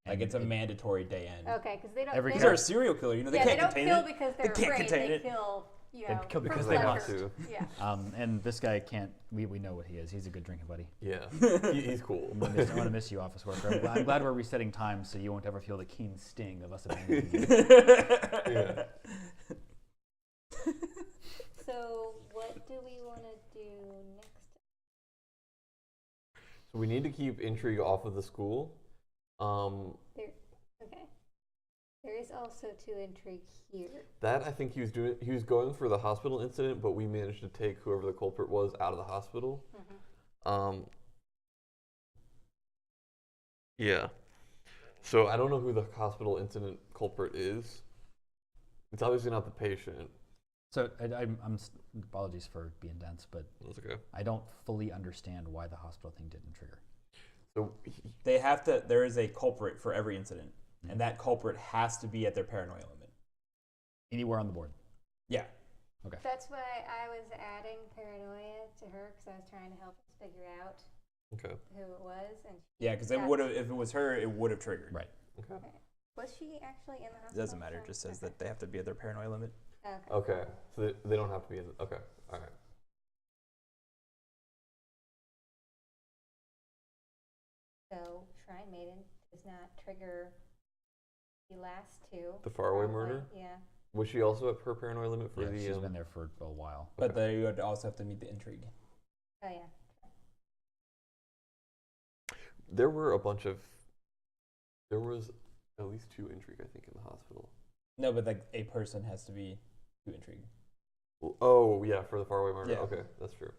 Like, And it's a it- mandatory day end. Okay, because they don't. Every they Because killer- they're a don't, serial killer, you know, they yeah, can't they don't contain kill it. because They they're can't afraid. contain They it. kill, you They know, kill for because they want pleasure. to. Yeah. And this guy can't. We know what he is. He's a good drinking buddy. Yeah, he's cool. I'm gonna miss you, office worker. I'm glad we're resetting time so you won't ever feel the keen sting of us abandoning you. Yeah. So what do we want to do next? So we need to keep intrigue off of the school. Okay. There is also 2 intrigue here. That I think he was doing. He was going for the hospital incident, but we managed to take whoever the culprit was out of the hospital. Yeah. So I don't know who the hospital incident culprit is. It's obviously not the patient. So apologies for being dense, but That's okay. I don't fully understand why the hospital thing didn't trigger. So They have to, there is a culprit for every incident, and that culprit has to be at their paranoia limit. Anywhere on the board. Yeah. Okay. That's why I was adding paranoia to her because I was trying to help us figure out okay. who it was. And Yeah, because it would have, if it was her, it would have triggered. Right. Okay. was she actually in the It hospital? doesn't matter. It just says that they have to be at their paranoia limit. Okay. Okay, so they don't have to be in. Okay, all right. So Shrine Maiden does not trigger the last two. The faraway probably. murder? Yeah. Was she also at her paranoia limit for Yeah, the? she's been there for a while. But there you would also have to meet the intrigue. Oh yeah. There were a bunch of. There was at least 2 intrigue, I think, in the hospital. No, but like a person has to be too intrigued. Oh yeah, for the faraway murder. Yeah. Okay, that's true.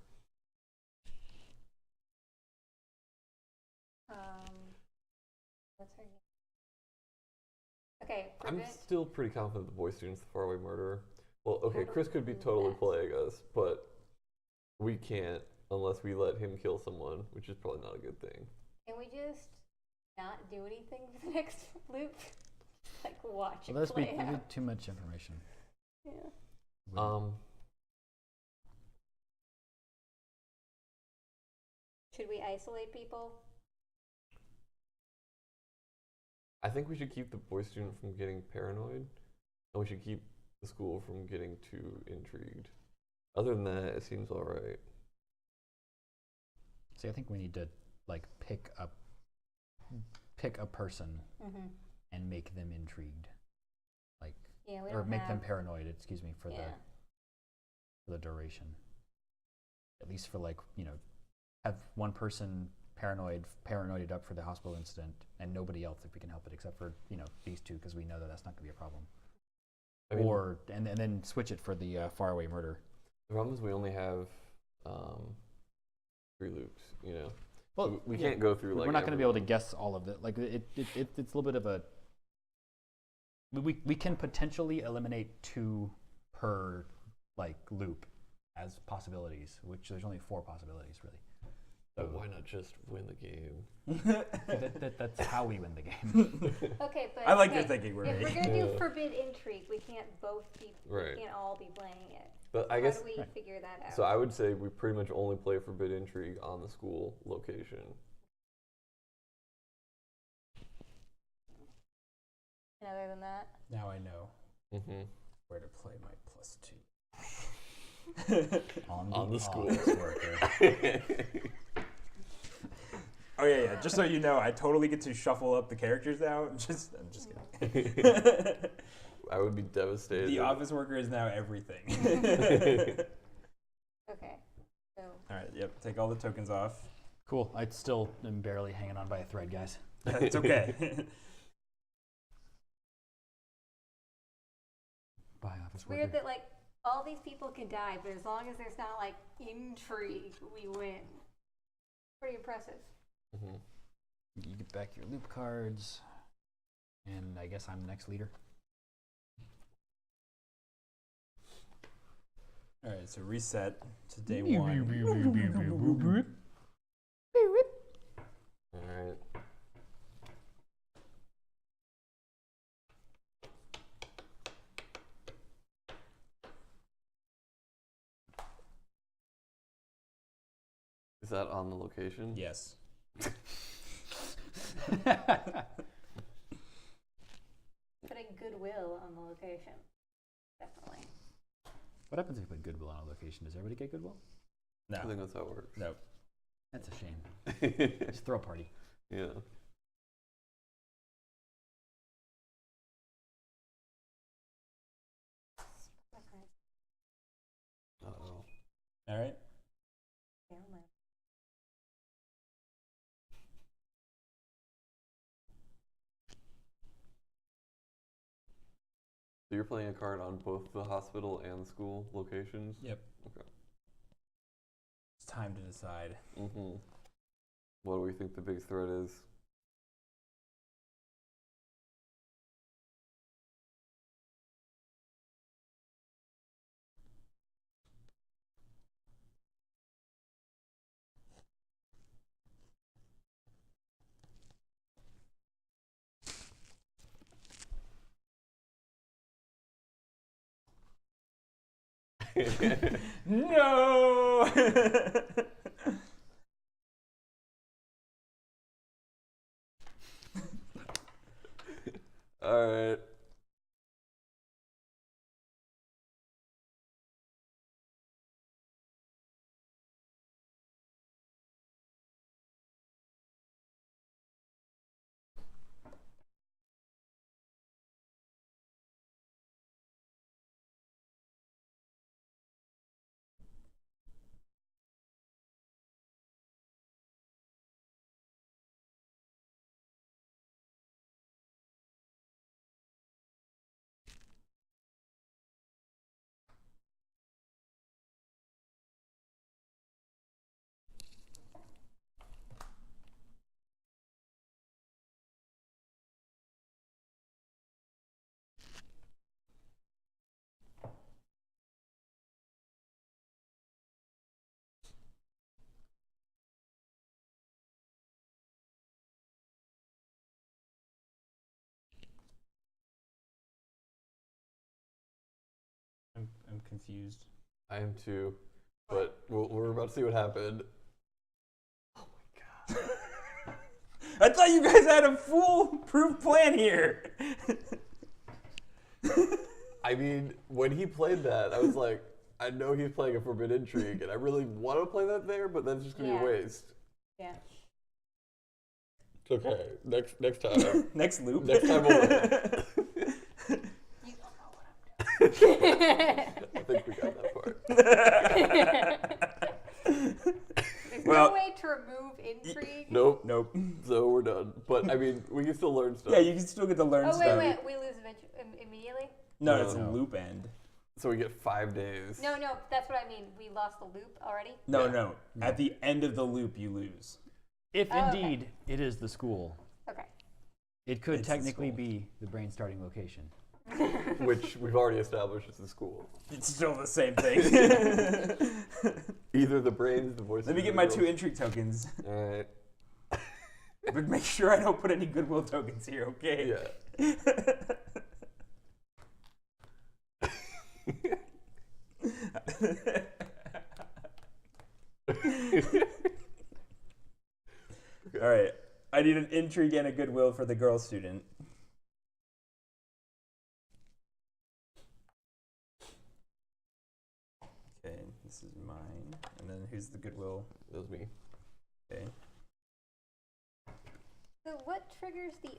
What's her name? Okay. I'm Prevent. still pretty confident the boy student's the faraway murderer. Well, okay, How do Chris we could be do totally that? playing us, but we can't unless we let him kill someone, which is probably not a good thing. Can we just not do anything for the next loop? Like watch Well, it that's play be out. too much information. Yeah. Should we isolate people? I think we should keep the boy student from getting paranoid, and we should keep the school from getting too intrigued. Other than that, it seems all right. See, I think we need to like pick a person Mm-hmm. and make them intrigued, like Yeah, we or don't make have, them paranoid. Excuse me for yeah. the duration. At least for like have one person paranoided up for the hospital incident, and nobody else if we can help it, except for these 2 because we know that that's not going to be a problem. I mean, Or and then switch it for the faraway murder. the problem is we only have 3 loops. Well, So we yeah, can't go through like. we're not going to be able to everyone. guess all of it. Like it's a little bit of a. We can potentially eliminate 2 per like loop as possibilities, which there's only 4 possibilities really. But So why not just win the game? that's how we win the game. Okay, but I like okay, your thinking, if Renee. we're gonna do Yeah. forbid intrigue, we can't both be. Right. We can't all be playing it. But I How guess do we Right. figure that out? so. I would say we pretty much only play Forbid Intrigue on the school location. And other than that, Now I know Mm-hmm. where to play my +2. On the school. office worker. Oh yeah. Just so you know, I totally get to shuffle up the characters now. I'm just kidding. I would be devastated. The office worker is now everything. okay. So All right. Yep. Take all the tokens off. Cool. I still am barely hanging on by a thread, guys. It's okay. Bye, office it's weird worker. that like all these people can die, but as long as there's not like intrigue, we win. Pretty impressive. Mm-hmm. You get back your loop cards, and I guess I'm the next leader. All right. So reset to day 1. All right. Is that on the location? Yes. Putting goodwill on the location. Definitely. What happens if you put goodwill on a location? Does everybody get goodwill? No. I think that's how it works. Nope. That's a shame. Just throw a party. Yeah. Uh-oh. All right. Yeah, I'm like, So you're playing a card on both the hospital and the school locations? Yep. Okay. It's time to decide. Mm-hmm. What do we think the big threat is? No. All right. confused. I am too, but we're about to see what happened. Oh my god. I thought you guys had a foolproof plan here. I mean, when he played that, I was like, I know he's playing a Forbidden Intrigue, and I really want to play that there, but that's just gonna be a waste. Yeah. It's okay. Next time. Next loop. Next time we'll win. You don't know what I'm doing. I think we got that part. There's Well- no way to remove intrigue. Nope. Nope. So we're done. But I mean, we can still learn stuff. Yeah, you can still get to learn Oh, stuff. wait, we lose immediately? No, No. it's a loop end. So we get 5 days. No, that's what I mean. We lost the loop already? No, Yeah. no. At the end of the loop, you lose. If Oh, okay. indeed it is the school, Okay. it could It's the technically school. be the brain starting location. Which we've already established is the school. It's still the same thing. Either the brains, the voices. Let me or get the my girls. 2 intrigue tokens. Alright. But make sure I don't put any goodwill tokens here, okay? Yeah. All right. I need an intrigue and a goodwill for the girl student. Okay, this is mine. And then who's the goodwill? That was me. Okay. So what triggers the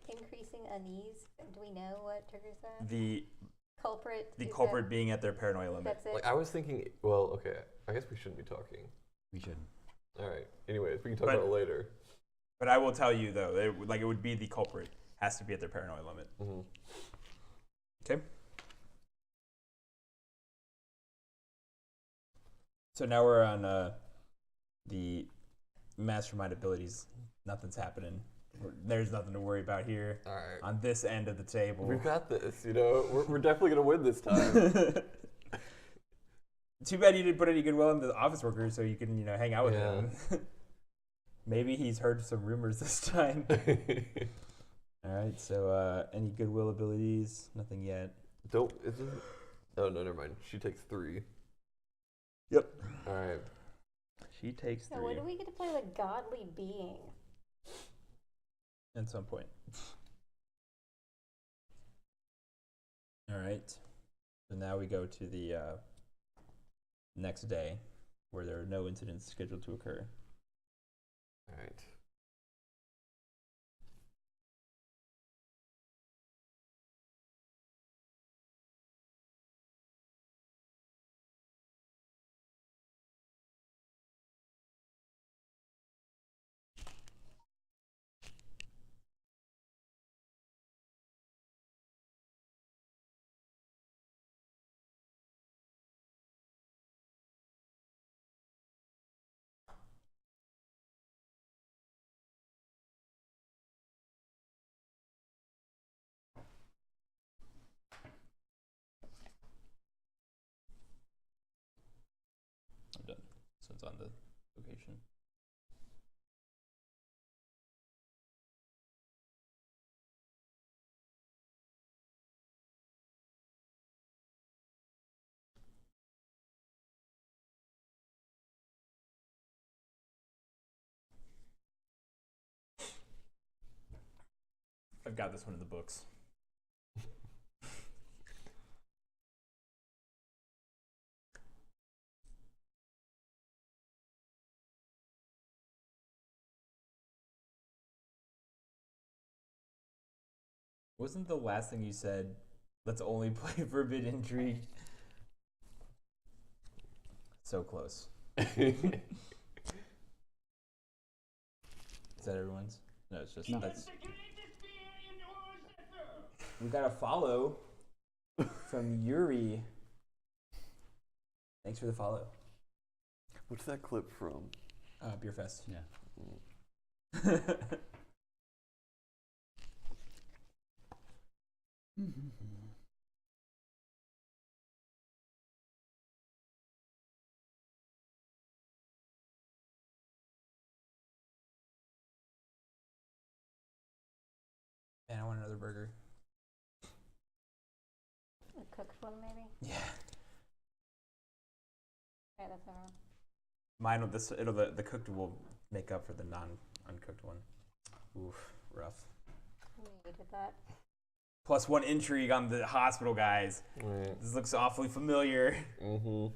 increasing unease? Do we know what triggers that? The Culprit? is culprit being at their paranoia That, limit. that's it? Like I was thinking, well, okay. I guess we shouldn't be talking. We should. Alright. Anyways, we can talk But- about it later. But I will tell you though, it would be the culprit has to be at their paranoia limit. Mm-hmm. Okay. So now we're on the mastermind abilities. Nothing's happening. There's nothing to worry about here Alright. on this end of the table. We've got this, you know. We're definitely gonna win this time. Too bad you didn't put any goodwill in the office workers so you can, hang out with Yeah. him. Maybe he's heard some rumors this time. All right, so any goodwill abilities? Nothing yet. Oh no, never mind. She takes 3. Yep. Alright. She takes So 3 when do we get to play the godly being? at some point. All right. So now we go to the next day where there are no incidents scheduled to occur. Alright. I'm done. So it's on the location. I've got this one in the books. Wasn't the last thing you said, let's only play Forbidden Intrigue? So close. Is that everyone's? No, it's just that's. We got a follow from Yuri. Thanks for the follow. What's that clip from? Beer Fest. Yeah. Man, I want another burger. A cooked one, maybe? Yeah. Yeah, that's all. Mine will the cooked will make up for the non-uncooked one. Oof, rough. We needed that. +1 intrigue on the hospital guys. Right. This looks awfully familiar. Mm-hmm. All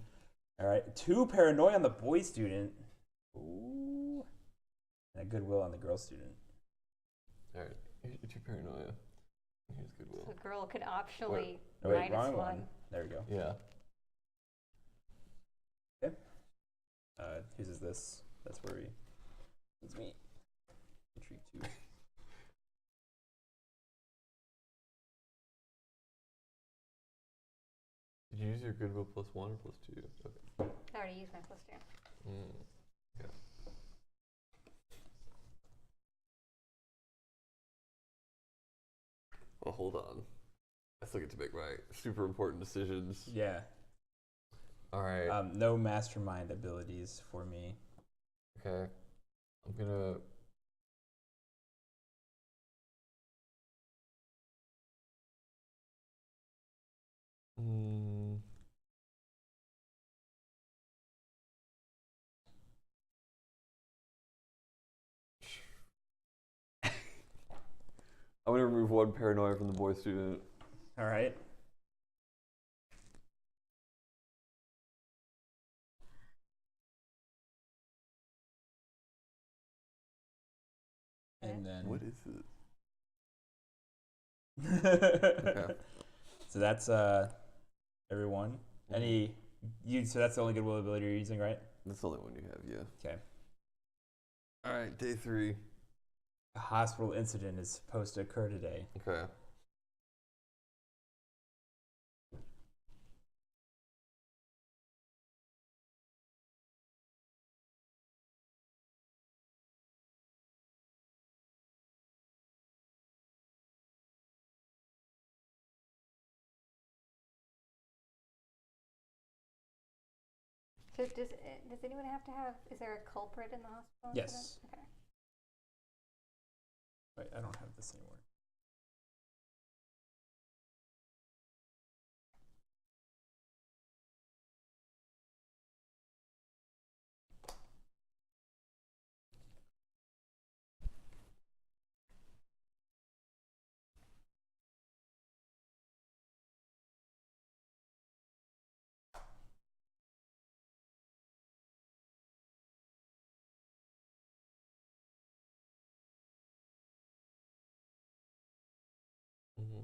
right, 2 paranoia on the boy student. Ooh. And a goodwill on the girl student. All right. Here's your 2 paranoia. Here's goodwill. The girl could optionally Oh, wait, minus wrong 1. one. There we go. Yeah. Whose is this? That's where we. It's me. Intrigue 2. Did you use your goodwill +1 or +2? Okay. I already used my +2. Yeah. Well, hold on. I still get to make my super important decisions. Yeah. All right. No mastermind abilities for me. Okay. I'm gonna. I'm gonna remove 1 paranoia from the boy student. All right. And then. What is it? Okay. So that's everyone. Any you? So that's the only goodwill ability you're using, right? That's the only one you have, yeah. Okay. All right, day 3. A hospital incident is supposed to occur today. Okay. So does anyone have to have? Is there a culprit in the hospital? Yes. Incident? Okay. Wait, I don't have this anymore. Mm-hmm.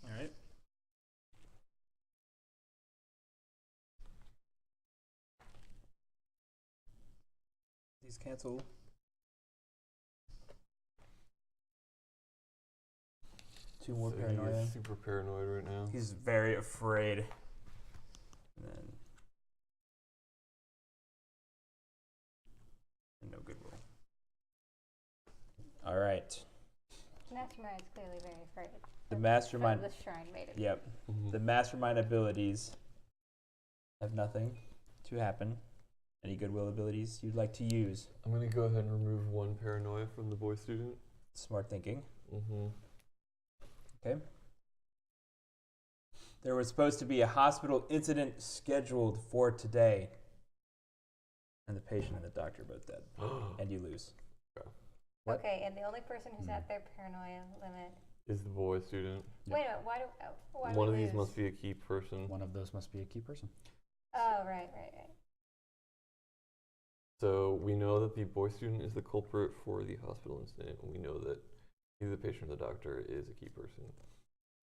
All right. These cancel. Two more So paranoia. He's super paranoid right now. He's very afraid. And then. And no goodwill. All right. Mastermind is clearly very afraid. The mastermind. The shrine maiden. Yep. The mastermind abilities have nothing to happen. Any goodwill abilities you'd like to use? I'm gonna go ahead and remove one paranoia from the boy student. Smart thinking. Mm-hmm. Okay. There was supposed to be a hospital incident scheduled for today. And the patient and the doctor both dead. And you lose. What? Okay, and the only person who's at their paranoia limit Is the boy student. Yep. Wait a minute, why do One we of these lose? must be a key person. One of those must be a key person. Oh, right. So we know that the boy student is the culprit for the hospital incident, and we know that either the patient or the doctor is a key person.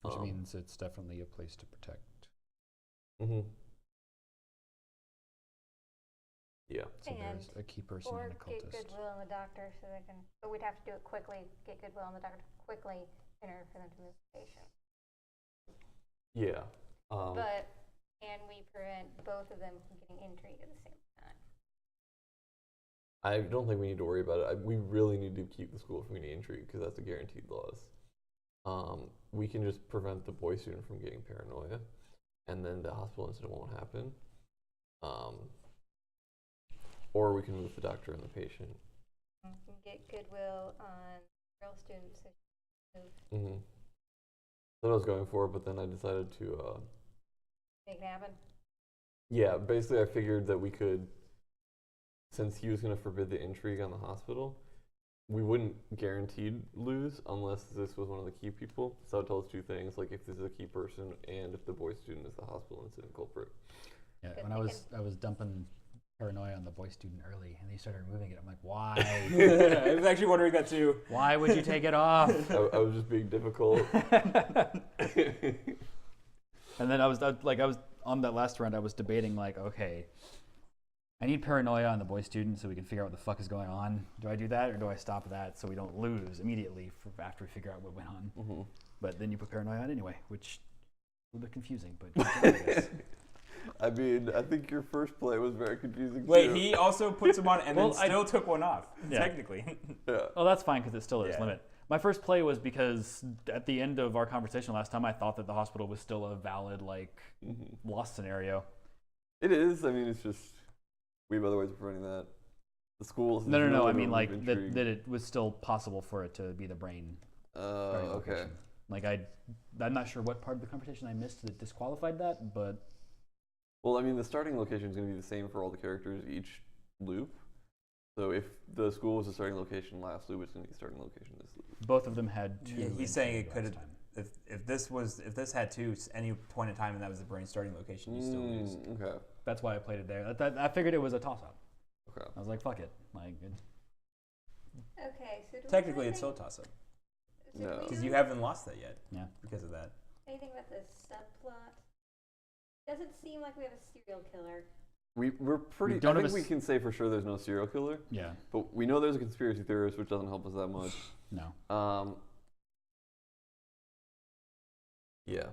Which means it's definitely a place to protect. Mm-hmm. Yeah. So there's a key person Or and a get cultist. goodwill in the doctor so they can, but we'd have to do it quickly, get goodwill in the doctor quickly in order for them to move the patient. Yeah. But can we prevent both of them from getting intrigue at the same time? I don't think we need to worry about it. We really need to keep the school from getting intrigue because that's a guaranteed loss. We can just prevent the boy student from getting paranoia, and then the hospital incident won't happen. Or we can move the doctor and the patient. We can get goodwill on girl students. Mm-hmm. That's what I was going for, but then I decided to... Make it happen. Yeah, basically I figured that we could, since he was going to forbid the intrigue on the hospital, we wouldn't guaranteed lose unless this was one of the key people. So it tells two things, like if this is a key person and if the boy student is the hospital incident culprit. Yeah, Good when I was dumping paranoia on the boy student early, and they started removing it. I'm like, why? I was actually wondering that too. Why would you take it off? I was just being difficult. And then I was on that last round. I was debating like, okay, I need paranoia on the boy student so we can figure out what the fuck is going on. Do I do that or do I stop that so we don't lose immediately after we figure out what went on? Mm-hmm. But then you put paranoia on anyway, which is a little bit confusing. But I mean, I think your first play was very confusing. Wait, too. he also put some on and Well, then still took one off, Yeah. technically. Yeah. oh, that's fine because it still is Yeah. limit. My first play was because at the end of our conversation last time, I thought that the hospital was still a valid loss scenario. It is. I mean, it's just we have other ways of preventing that. The schools. No. I mean, like that it was still possible for it to be the brain. starting Okay. location. Like I'm not sure what part of the conversation I missed that disqualified that, but Well, I mean, the starting location is going to be the same for all the characters each loop. So if the school was the starting location last loop, it's going to be the starting location this loop. both of them had two. Yeah, he's saying it last could have. time. If this had two any point in time and that was the brain starting location, you still lose. Okay. That's why I played it there. I figured it was a toss-up. Okay. I was like, fuck it. Okay, so do we Technically, have it's still a anything- toss-up so do No. we because know you haven't lost that yet. Yeah. Because of that. anything about the subplot? Doesn't seem like we have a serial killer. We're pretty. We don't I have think we can say for sure there's no serial killer, Yeah. but we know there's a conspiracy theorist, which doesn't help us that much. No. Yeah.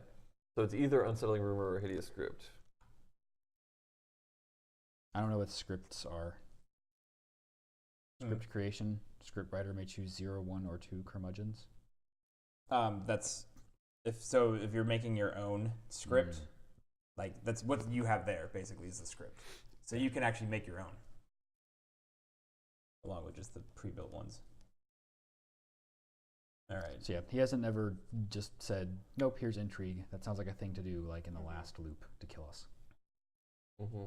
So it's either unsettling rumor or hideous script. I don't know what scripts are. Script creation. Script writer may choose 0, 1, or 2 curmudgeons. That's if you're making your own script, like that's what you have there basically is the script. So you can actually make your own, along with just the pre-built ones. All right. So yeah, he hasn't ever just said, nope, here's intrigue. That sounds like a thing to do, like in the last loop, to kill us. Mm-hmm.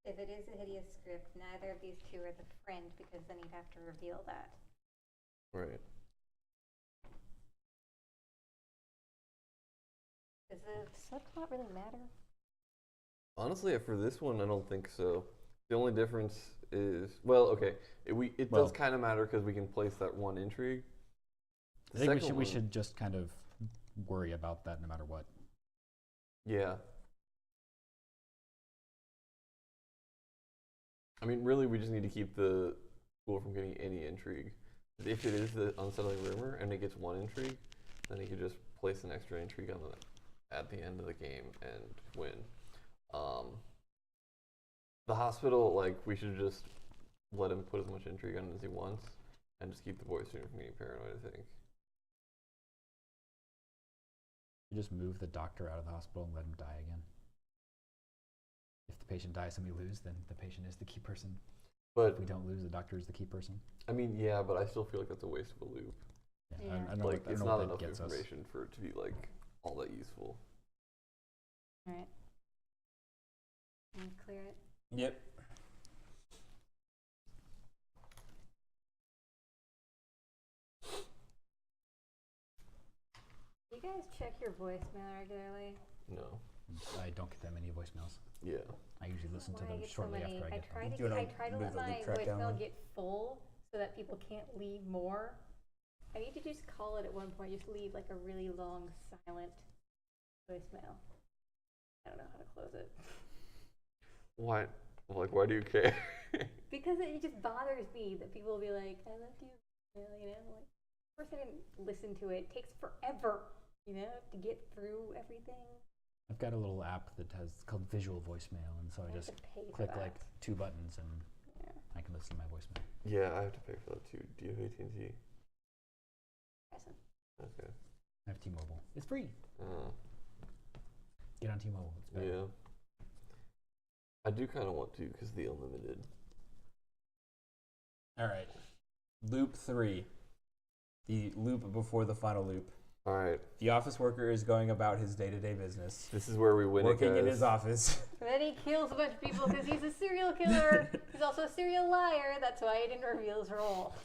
If it is a hideous script, neither of these two are the friend because then you'd have to reveal that. Right. Does the subplot really matter? Honestly, for this one, I don't think so. The only difference is, well, okay, it does kind of matter because we can place that one intrigue. I think we should just kind of worry about that no matter what. Yeah. I mean, really, we just need to keep the school from getting any intrigue. If it is the unsettling rumor and it gets one intrigue, then you could just place an extra intrigue on at the end of the game and win. The hospital, like, we should just let him put as much intrigue on as he wants. And just keep the voice tuner from getting paranoid, I think. You just move the doctor out of the hospital and let him die again. If the patient dies and we lose, then the patient is the key person. But if we don't lose, the doctor is the key person. I mean, yeah, but I still feel like that's a waste of a loop. Yeah. Yeah. I don't know Like, what, I it's don't know not what enough that gets us. information for it to be like all that useful. Alright. Can you clear it? Yep. You guys check your voicemail regularly? No. I don't get that many voicemails. Yeah. I usually listen to Why them I get so shortly many. after I I get try them. to Do you wanna I try to move let the my loop track down voicemail one? get full so that people can't leave more. I need to just call it at one point, just leave like a really long silent voicemail. I don't know how to close it. Why? Like, why do you care? Because it just bothers me that people will be like, I left you, you know, like, of course I didn't listen to it. It takes forever, you know, to get through everything. I've got a little app that has called visual voicemail, and so I have just to pay for click that. like 2 buttons and Yeah. I can listen to my voicemail. Yeah, I have to pay for that too. Do you have AT&T? Awesome. Okay. I have T-Mobile. It's free. Get on T-Mobile. It's better. Yeah. I do kind of want to because the unlimited. All right. Loop 3. The loop before the final loop. All right. The office worker is going about his day-to-day business. This is where we win it, Working guys. in his office. And then he kills a bunch of people because he's a serial killer. He's also a serial liar. That's why he didn't reveal his role.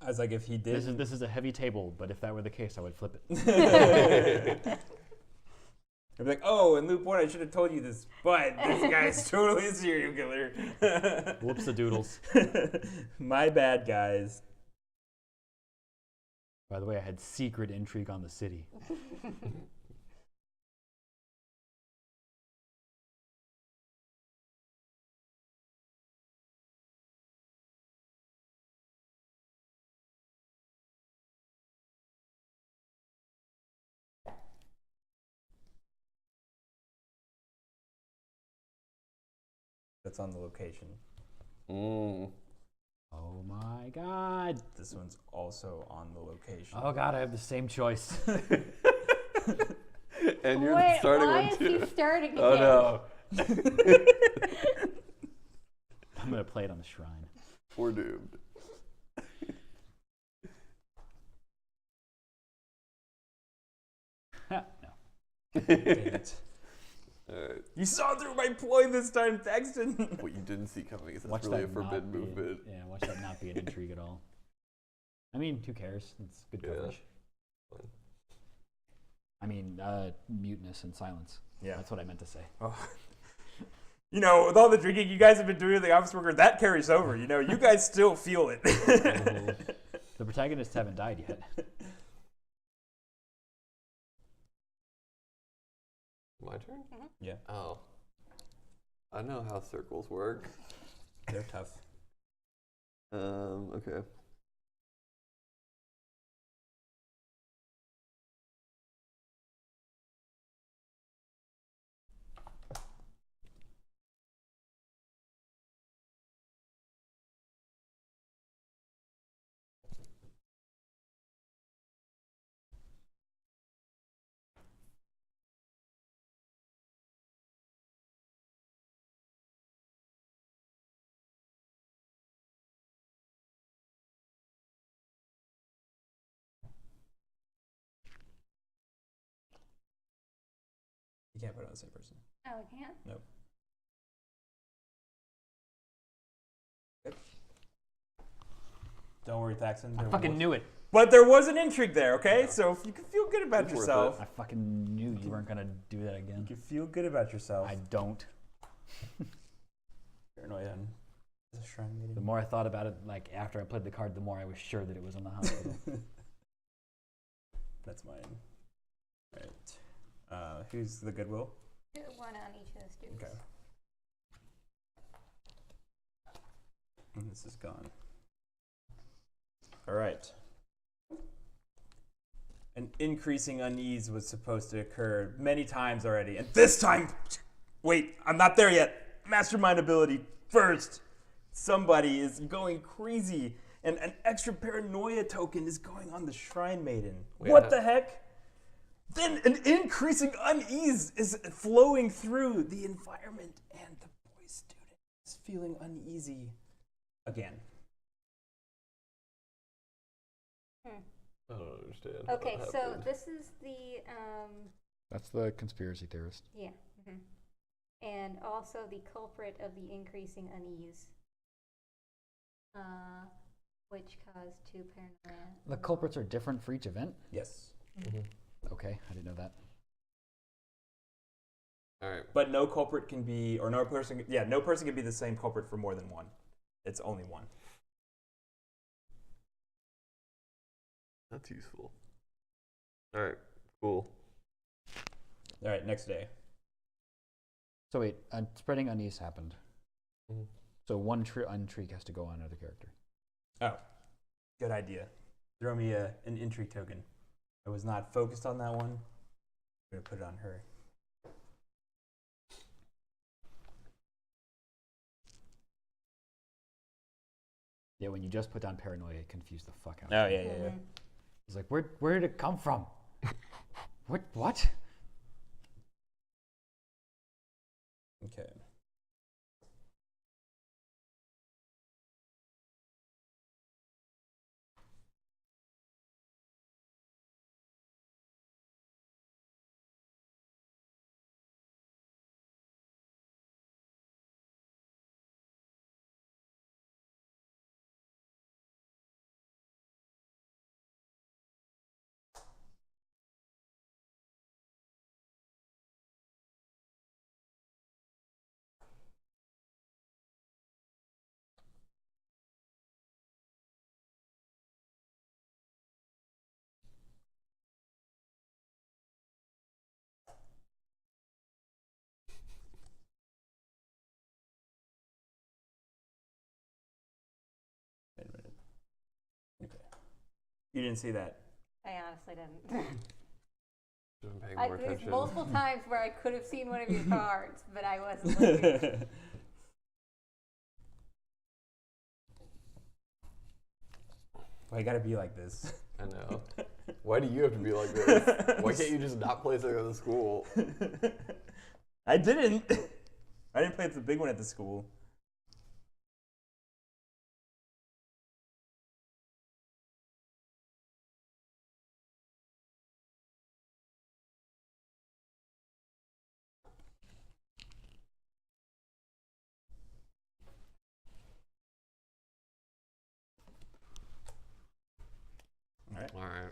I was like, if he did. This is a heavy table, but if that were the case, I would flip it. I'd be like, oh, in loop 1, I should have told you this, but this guy's totally a serial killer. Whoops the doodles. My bad, guys. By the way, I had secret intrigue on the city. That's on the location. Mm. Oh my god. This one's also on the location. Oh god, I have the same choice. And you're Wait, starting why one is too. he starting again? Oh no. I'm gonna play it on the shrine. We're doomed. No. Dang it. Alright. You saw through my ploy this time, Thackston. What you didn't see coming is that's Watch really a that not forbidden be movement. Yeah, watch that not be an intrigue at all. I mean, who cares? It's good Yeah. coverage. Fine. I mean, muteness and silence. Yeah. That's what I meant to say. Oh. You know, with all the drinking you guys have been doing with the office worker, that carries over. You know, you guys still feel it. The protagonists haven't died yet. My turn? Yeah. Oh. I know how circles work. They're tough. Okay. You can't put it on the same person. Oh, we can't? Nope. Don't worry, Thackston. I fucking knew it. But there was an intrigue there, okay? So if you can feel good about It's worth yourself. I fucking knew you weren't gonna do that again. You can feel good about yourself. I don't. Paranoid on the shrine meeting. The more I thought about it, like after I played the card, the more I was sure that it was in the hospital. That's mine. All right. Who's the Goodwill? Do one on each of those students. Okay. And this is gone. All right. An increasing unease was supposed to occur many times already, and this time, wait, I'm not there yet. Mastermind ability first. somebody is going crazy, and an extra paranoia token is going on the Shrine Maiden. Wait, What the heck? Then an increasing unease is flowing through the environment, and the boy student is feeling uneasy again. I don't understand. how Okay, that so happened. this is the That's the conspiracy theorist. yeah, and also the culprit of the increasing unease, which caused 2 paranoia. The culprits are different for each event? Yes. Okay, I didn't know that. All right. But no culprit can be, or no person, no person can be the same culprit for more than one. It's only one. That's useful. All right. Cool. All right, next day. So wait, spreading unease happened. Mhm. So one intrigue has to go on another character. Oh, good idea. Throw me an intrigue token. I was not focused on that one. I'm going to put it on her. Yeah, when you just put down paranoia, it confused the fuck out. Oh, of me. yeah. It's like, where did it come from? What? Okay. Wait a minute. Okay. You didn't see that. I honestly didn't. I've been paying more There's attention. multiple times where I could have seen one of your cards, but I wasn't looking. Why you gotta be like this? I know. Why do you have to be like this? Why can't you just not play something at the school? I didn't. I didn't play the big one at the school. All right.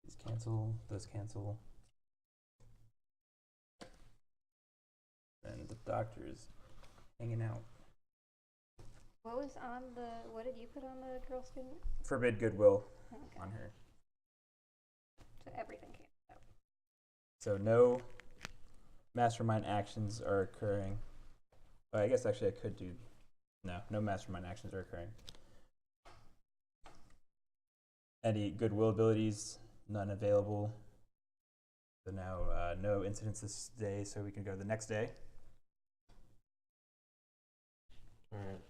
These cancel, those cancel. And the doctor is hanging out. What was on the? What did you put on the girl student? Forbid goodwill Okay. on her. So everything came out. So no mastermind actions are occurring. Well, I guess actually I could do. No mastermind actions are occurring. Any goodwill abilities? None available. So now no incidents this day, so we can go to the next day. All right.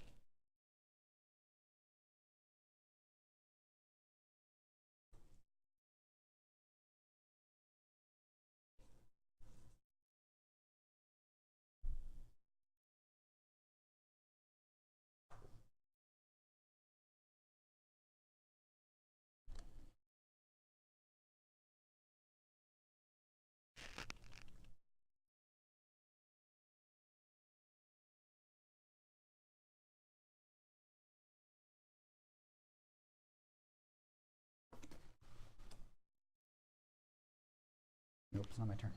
Nope, it's not my turn.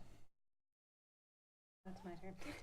That's my turn.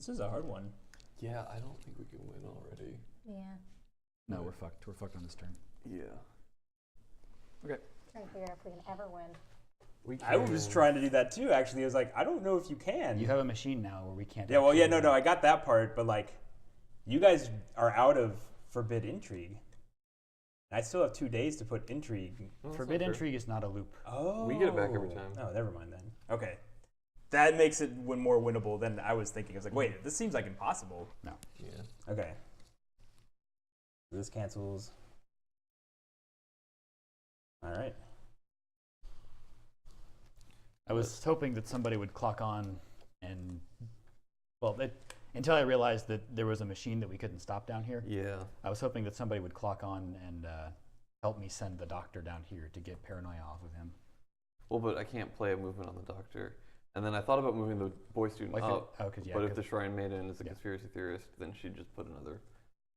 This is a hard one. Yeah, I don't think we can win already. Yeah. No, we're fucked. We're fucked on this turn. Yeah. Trying to figure out if we can ever win. We I was trying to do that too, actually. I was like, I don't know if you can. You have a machine now where we can't. Yeah, well, yeah, actually- no, I got that part, but like, you guys are out of Forbid Intrigue. I still have 2 days to put Intrigue. Forbid Intrigue is not a loop. Oh. We get it back every time. Oh, never mind then. Okay. That makes it more winnable than I was thinking. I was like, wait, this seems like impossible. No. Yeah. Okay. This cancels. All right. I was hoping that somebody would clock on and, well, until I realized that there was a machine that we couldn't stop down here. Yeah. I was hoping that somebody would clock on and help me send the doctor down here to get paranoia off of him. Well, but I can't play a movement on the doctor. And then I thought about moving the boy student Well, up. yeah, but if the Shrine Maiden is a conspiracy theorist, then she'd just put another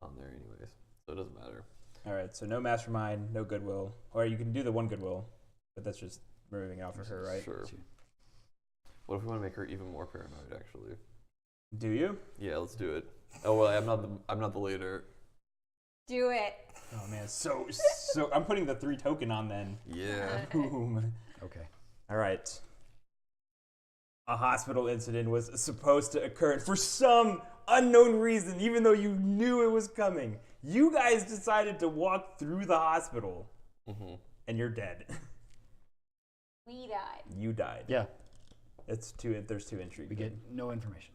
on there anyways. So it doesn't matter. All right, so no Mastermind, no Goodwill. Or you can do the one Goodwill, but that's just removing it off of her, right? Sure. What if we want to make her even more paranoid, actually? Do you? Yeah, let's do it. Oh, well, I'm not the leader. Do it. Oh, man, so I'm putting the 3 token on then. Yeah. Boom. Okay. All right. A hospital incident was supposed to occur for some unknown reason, even though you knew it was coming. You guys decided to walk through the hospital, and you're dead. We died. You died. Yeah, There's 2 intrigue. we get no information.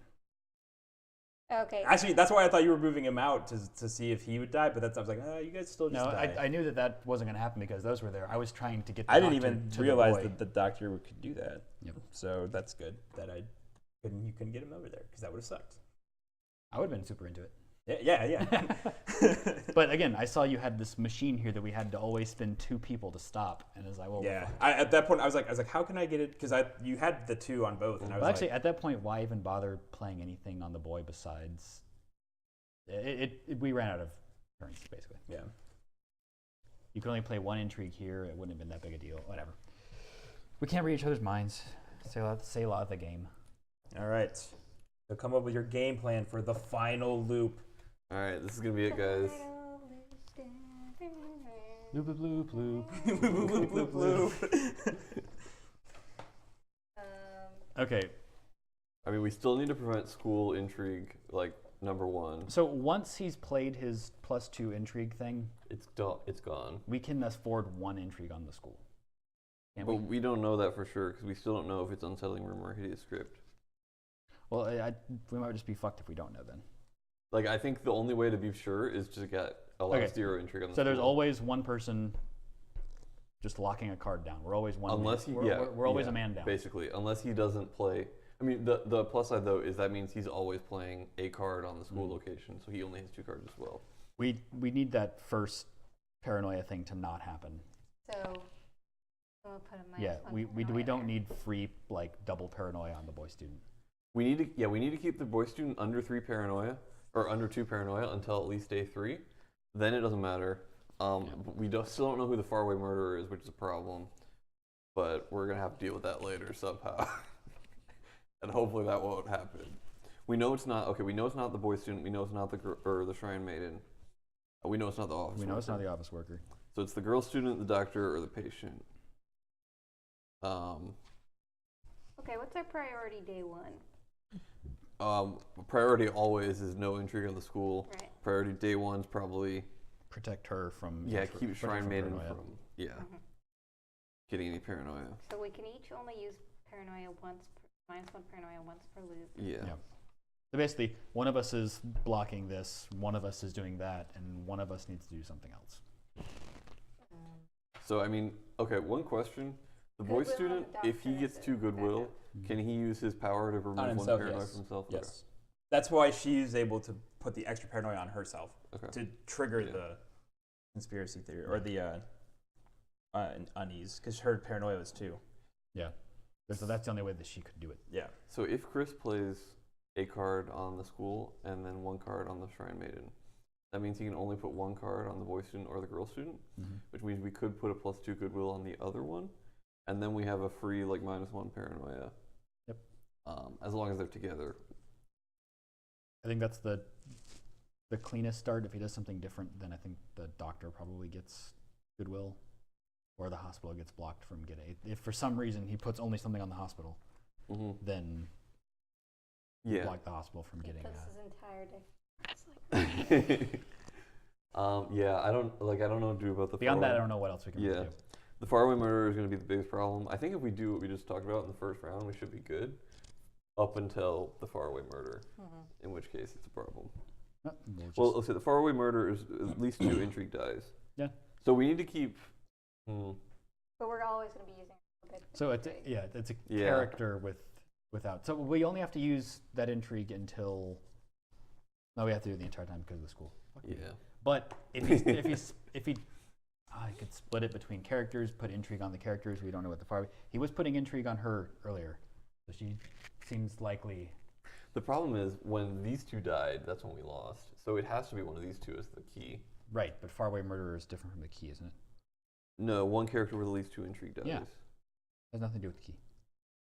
Okay. Actually, that's why I thought you were moving him out to see if he would die, but I was like, oh, you guys still just No, die. I knew that wasn't going to happen because those were there. I was trying to get the I didn't doctor even to realize the boy. that the doctor could do that. Yep. So that's good that you couldn't get him over there, because that would have sucked. I would have been super into it. Yeah. But again, I saw you had this machine here that we had to always spend 2 people to stop, and I was like, well, Yeah. At that point, I was like, how can I get it? Because you had the 2 on both, and I was well, actually, like, at that point, why even bother playing anything on the boy besides? We ran out of turns basically. yeah. You could only play 1 intrigue here. It wouldn't have been that big a deal. Whatever. We can't read each other's minds. Say a lot of the game. All right. So come up with your game plan for the final loop. All right, this is going to be it, guys. Loop, loop, loop, loop. Loop, loop, loop. Okay. I mean, we still need to prevent school intrigue, like, number 1. So once he's played his +2 intrigue thing, It's gone. we can afford 1 intrigue on the school. Can't But we? we don't know that for sure, because we still don't know if it's Unsettling Rumor or Hideous Script. Well, we might just be fucked if we don't know then. Like, I think the only way to be sure is to get allow 0 intrigue on the So there's school. always one person just locking a card down. We're always one. Unless man. he, We're always a man down. Basically, unless he doesn't play. I mean, the plus side though is that means he's always playing a card on the school location, so he only has 2 cards as well. We need that first paranoia thing to not happen. So we'll put a minus Yeah, 1 we paranoia don't there. need free like double paranoia on the boy student. We need to keep the boy student under 3 paranoia or under 2 paranoia until at least day 3. Then it doesn't matter. But we still don't know who the faraway murderer is, which is a problem. But we're gonna have to deal with that later somehow. And hopefully that won't happen. We know it's not we know it's not the boy student. We know it's not the Shrine Maiden. We know it's not the office. We know it's not worker. the office worker. So it's the girl student, the doctor, or the patient. Okay, what's our priority day 1? Priority always is no intrigue on the school. Right. Priority day 1's probably Protect her from keep Shrine Maiden paranoia. from getting any paranoia. So we can each only use paranoia once, minus 1 paranoia once per loop. Yeah. So basically, one of us is blocking this, one of us is doing that, and one of us needs to do something else. So I mean, one question: the boy Goodwill student, and if he doctor gets is 2 it? goodwill, can he use his power to remove On 1 himself, paranoia yes. from himself? Yes. That's why she's able to put the extra paranoia on herself Okay. to trigger the conspiracy theory or the unease, because her paranoia was 2. Yeah. So that's the only way that she could do it. Yeah. So if Chris plays a card on the school and then 1 card on the Shrine Maiden, that means he can only put 1 card on the boy student or the girl student, which means we could put a +2 goodwill on the other one, and then we have a free -1 paranoia. Yep. As long as they're together. I think that's the cleanest start. If he does something different, then I think the doctor probably gets goodwill, or the hospital gets blocked from getting it. If for some reason he puts only something on the hospital, then block the hospital from getting. That's his entire day. Yeah, I don't know what to do about the. Beyond that, I don't know what else we can really do. The faraway murder is going to be the biggest problem. I think if we do what we just talked about in the first round, we should be good, up until the faraway murder. In which case, it's a problem. Well, let's say the faraway murder is at least 2 intrigue dice. Yeah. So we need to keep. But we're always going to be using a bit. So it's a character without. So we only have to use that intrigue until. No, we have to do it the entire time because of the school. Yeah. But if he I could split it between characters, put intrigue on the characters. We don't know what the faraway. He was putting intrigue on her earlier, so she seems likely. The problem is when these 2 died, that's when we lost. So it has to be one of these 2 as the key. Right, but faraway murderer is different from the key, isn't it? No, one character with at least 2 intrigue dies. Yeah. Has nothing to do with the key.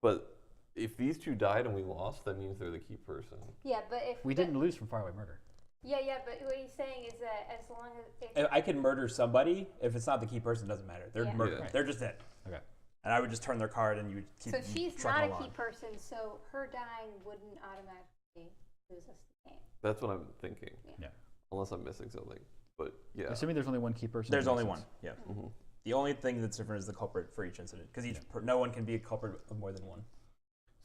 But if these 2 died and we lost, that means they're the key person. Yeah, but if we didn't lose from faraway murder. Yeah, but what he's saying is that as long as I can murder somebody, if it's not the key person, it doesn't matter. They're they're just dead. Okay. And I would just turn their card, and you would keep. So she's not trucking a key along. person, so her dying wouldn't automatically lose us the game. That's what I'm thinking. Yeah. Unless I'm missing something, but yeah. Assuming there's only one key person. There's only one. Yeah. Mm-hmm. The only thing that's different is the culprit for each incident, because no one can be a culprit of more than one.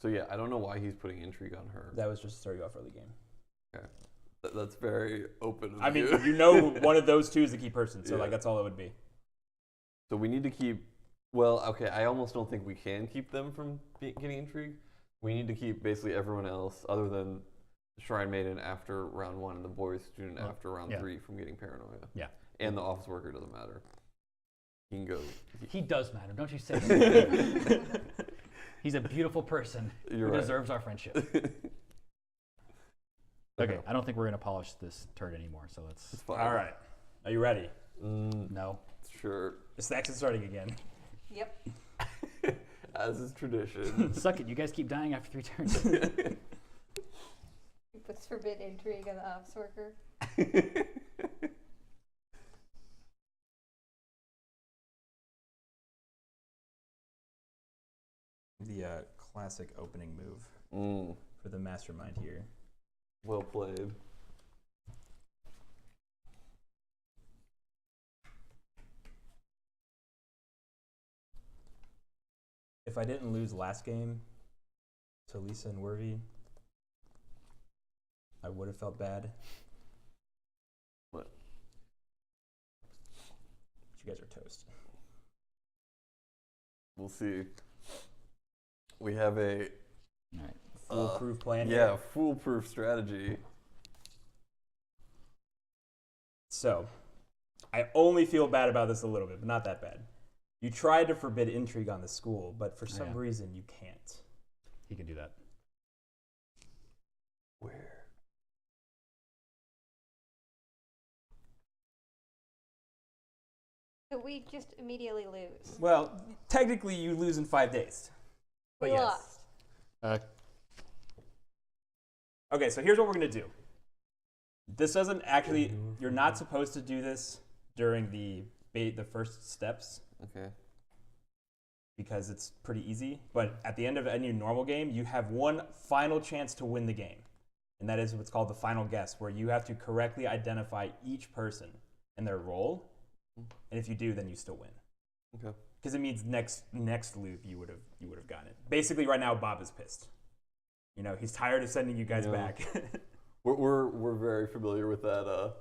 So yeah, I don't know why he's putting intrigue on her. That was just to throw you off early game. Okay. That's very open. I mean, you know, one of those 2 is the key person, so like that's all it would be. So we need to keep. Well, okay. I almost don't think we can keep them from getting intrigue. We need to keep basically everyone else, other than the Shrine Maiden after round 1 and the Boys Student after round 3 from getting paranoia. Yeah. And the office worker doesn't matter. He can go. He does matter, don't you say so? He's a beautiful person who deserves our friendship. Okay, I don't think we're going to polish this turd anymore, so let's... It's fine. All right. Are you ready? No. Sure. The stacks is starting again. Yep. As is tradition. Suck it, you guys keep dying after 3 turns. He puts forbid intrigue on the office worker. The classic opening move for the mastermind here. Well played. If I didn't lose last game to Lisa and Werve, I would have felt bad. What? But you guys are toast. We'll see. We have a foolproof plan. Yeah, foolproof strategy. So, I only feel bad about this a little bit, but not that bad. You tried to forbid intrigue on the school, but for some reason you can't. He can do that. Where? So we just immediately lose. Well, technically you lose in 5 days. But We yes. lost. Okay, so here's what we're going to do. This doesn't actually, you're not supposed to do this during the first steps. Okay. Because it's pretty easy. But at the end of any normal game, you have one final chance to win the game. And that is what's called the final guess, where you have to correctly identify each person and their role. And if you do, then you still win. Okay. Because it means next loop you would have gotten it. Basically, right now Bob is pissed. You know, he's tired of sending you guys back. we're very familiar with that.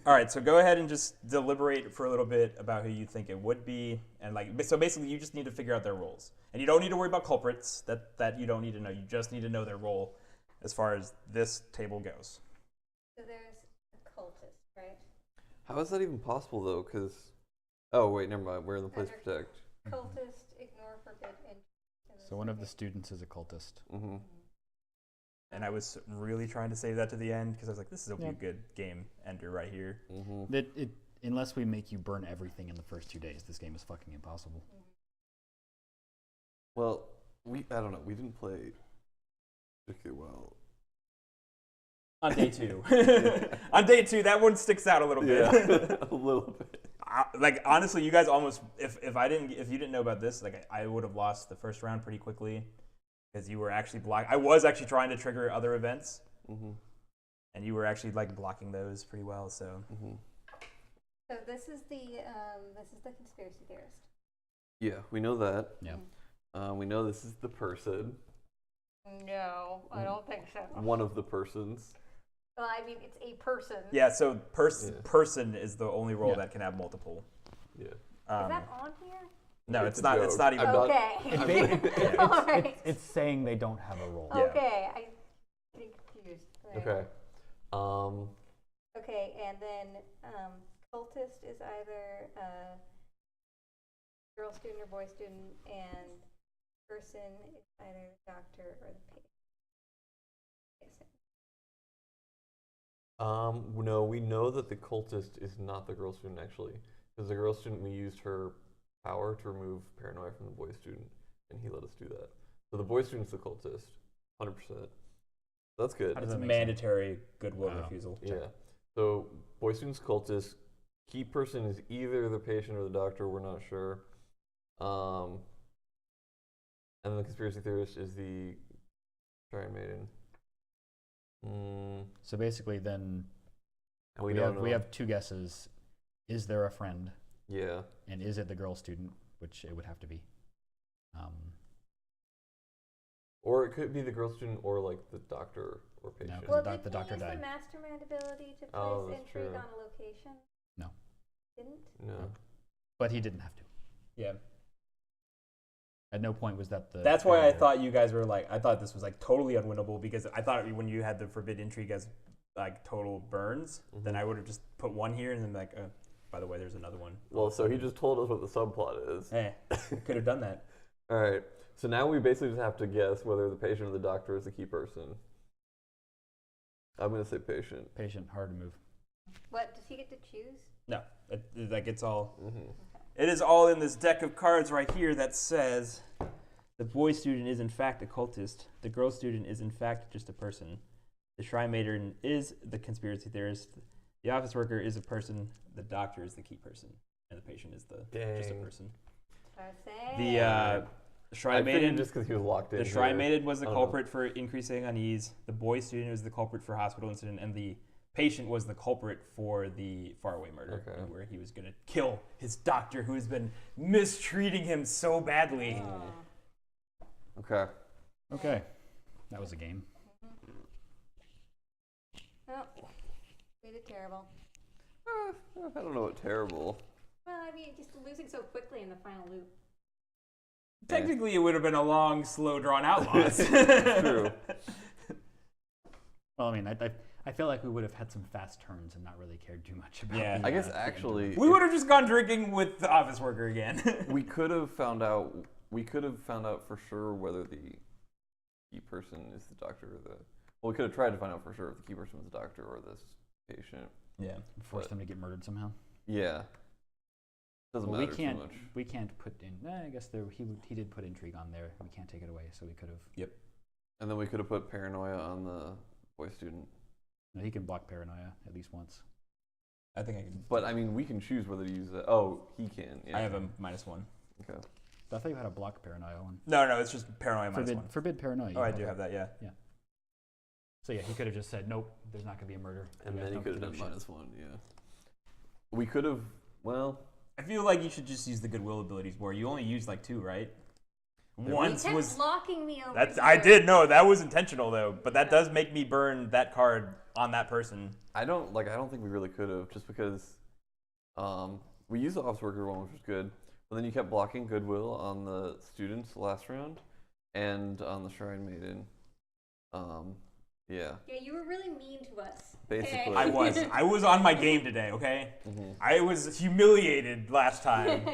All right, so go ahead and just deliberate for a little bit about who you think it would be, and so basically you just need to figure out their roles, and you don't need to worry about culprits. That you don't need to know. You just need to know their role as far as this table goes. So there's a cultist, right? How is that even possible though? Because wait, never mind. We're in the place to protect. Cultist, ignore forbid intrigue. So one of the students is a cultist. Mm-hmm. And I was really trying to save that to the end because I was like, this is a good game ender right here. Mm-hmm. Unless we make you burn everything in the first 2 days, this game is fucking impossible. Well, I don't know. We didn't play particularly well. On day 2. On day 2, that one sticks out a little bit. Yeah, a little bit. Like honestly, you guys almost if you didn't know about this, like I would have lost the first round pretty quickly because you were actually I was actually trying to trigger other events, and you were actually like blocking those pretty well. So. So this is the conspiracy theorist. Yeah, we know that. Yeah. We know this is the person. No, I don't think so. One of the persons. Well, I mean, it's a person. Yeah, so person is the only role that can have multiple. Yeah. Is that on here? No, It's it's a not. joke. It's not even. Okay. All right. It's saying they don't have a role. Yeah. Okay, I'm getting confused. Okay. Okay, and then cultist is either a girl student or boy student, and person is either the doctor or the patient. No, we know that the cultist is not the girl student actually, because the girl student, we used her power to remove paranoia from the boy student, and he let us do that. So the boy student's the cultist, 100%. That's good. It's a mandatory goodwill refusal. Yeah. So boy student's cultist. Key person is either the patient or the doctor. We're not sure. And then the conspiracy theorist is the Shrine Maiden. So basically, then And we don't know. have 2 guesses. Is there a friend? Yeah. And is it the girl student? Which it would have to be. Or it could be the girl student or like the doctor or patient. No. Well, The did the he doctor use died. the mastermind ability to place Oh, that's intrigue true. on a location? No. Didn't? No. But he didn't have to. Yeah. At no point was that the. That's why I thought you guys were like. I thought this was like totally unwinnable because I thought when you had the forbid intrigue as like total burns, then I would have just put 1 here and then like, by the way, there's another one. Well, so he just told us what the subplot is. Could have done that. All right. So now we basically just have to guess whether the patient or the doctor is the key person. I'm going to say patient. Patient, hard to move. What, does he get to choose? No, like it's all. It is all in this deck of cards right here that says the boy student is in fact a cultist. The girl student is in fact just a person. The Shrine Maiden is the conspiracy theorist. The office worker is a person. The doctor is the key person, and the patient is just a person. The Shrine Maiden, just because he was locked in. the Shrine Maiden was the culprit for increasing unease. The boy student was the culprit for hospital incident, and the patient was the culprit for the faraway murder, where he was going to kill his doctor who has been mistreating him so badly. Okay. Okay. That was a game. Oh, we did terrible. I don't know what terrible. Well, I mean, just losing so quickly in the final loop. Technically, it would have been a long, slow, drawn-out loss. True. Well, I mean, I feel like we would have had some fast turns and not really cared too much about. Yeah. I guess actually We would have just gone drinking with the office worker again. we could have found out. We could have found out for sure whether the key person is the doctor or the. Well, we could have tried to find out for sure if the key person was the doctor or this patient. Yeah. Force them to get murdered somehow. Yeah. Doesn't Well, matter too much. We can't put in. I guess he did put intrigue on there. We can't take it away, so we could have. Yep. And then we could have put paranoia on the boy student. No, he can block paranoia at least once. I think I can. But I mean, we can choose whether to use that. Oh, he can. Yeah. I have a -1. Okay. I thought you had a block paranoia one. No, it's just paranoia -1. Forbid paranoia. Oh, I do have that, yeah. Yeah. So yeah, he could have just said, nope, there's not going to be a murder. And then he could have done -1. Yeah. We could have. Well. I feel like you should just use the goodwill abilities more. You only used like 2, right? Once He kept was. blocking me over That's. here. I did. No, that was intentional though. But that does make me burn that card on that person. I don't think we really could have, just because we used the office worker one, which was good, but then you kept blocking goodwill on the students last round, and on the Shrine Maiden. Yeah. Yeah, you were really mean to us. Basically. I was on my game today. Okay. I was humiliated last time.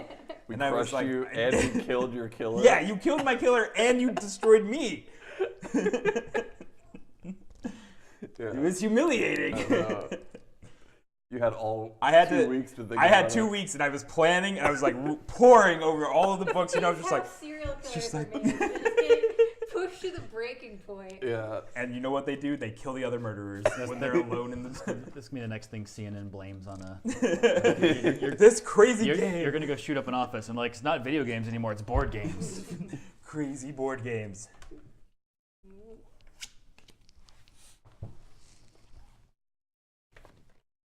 We and I was crushed like, you, and we killed your killer. Yeah, you killed my killer and you destroyed me. It was humiliating. You had all I had 2 weeks to think I had about 2 it. weeks and I was planning and I was like pouring over all of the books, you know, just like serial killers just are like- made. Just get pushed to the breaking point. Yeah. And you know what they do? They kill the other murderers when they're alone in the. This is gonna be the next thing CNN blames on a. This crazy game. You're gonna go shoot up an office and like it's not video games anymore. It's board games. Crazy board games.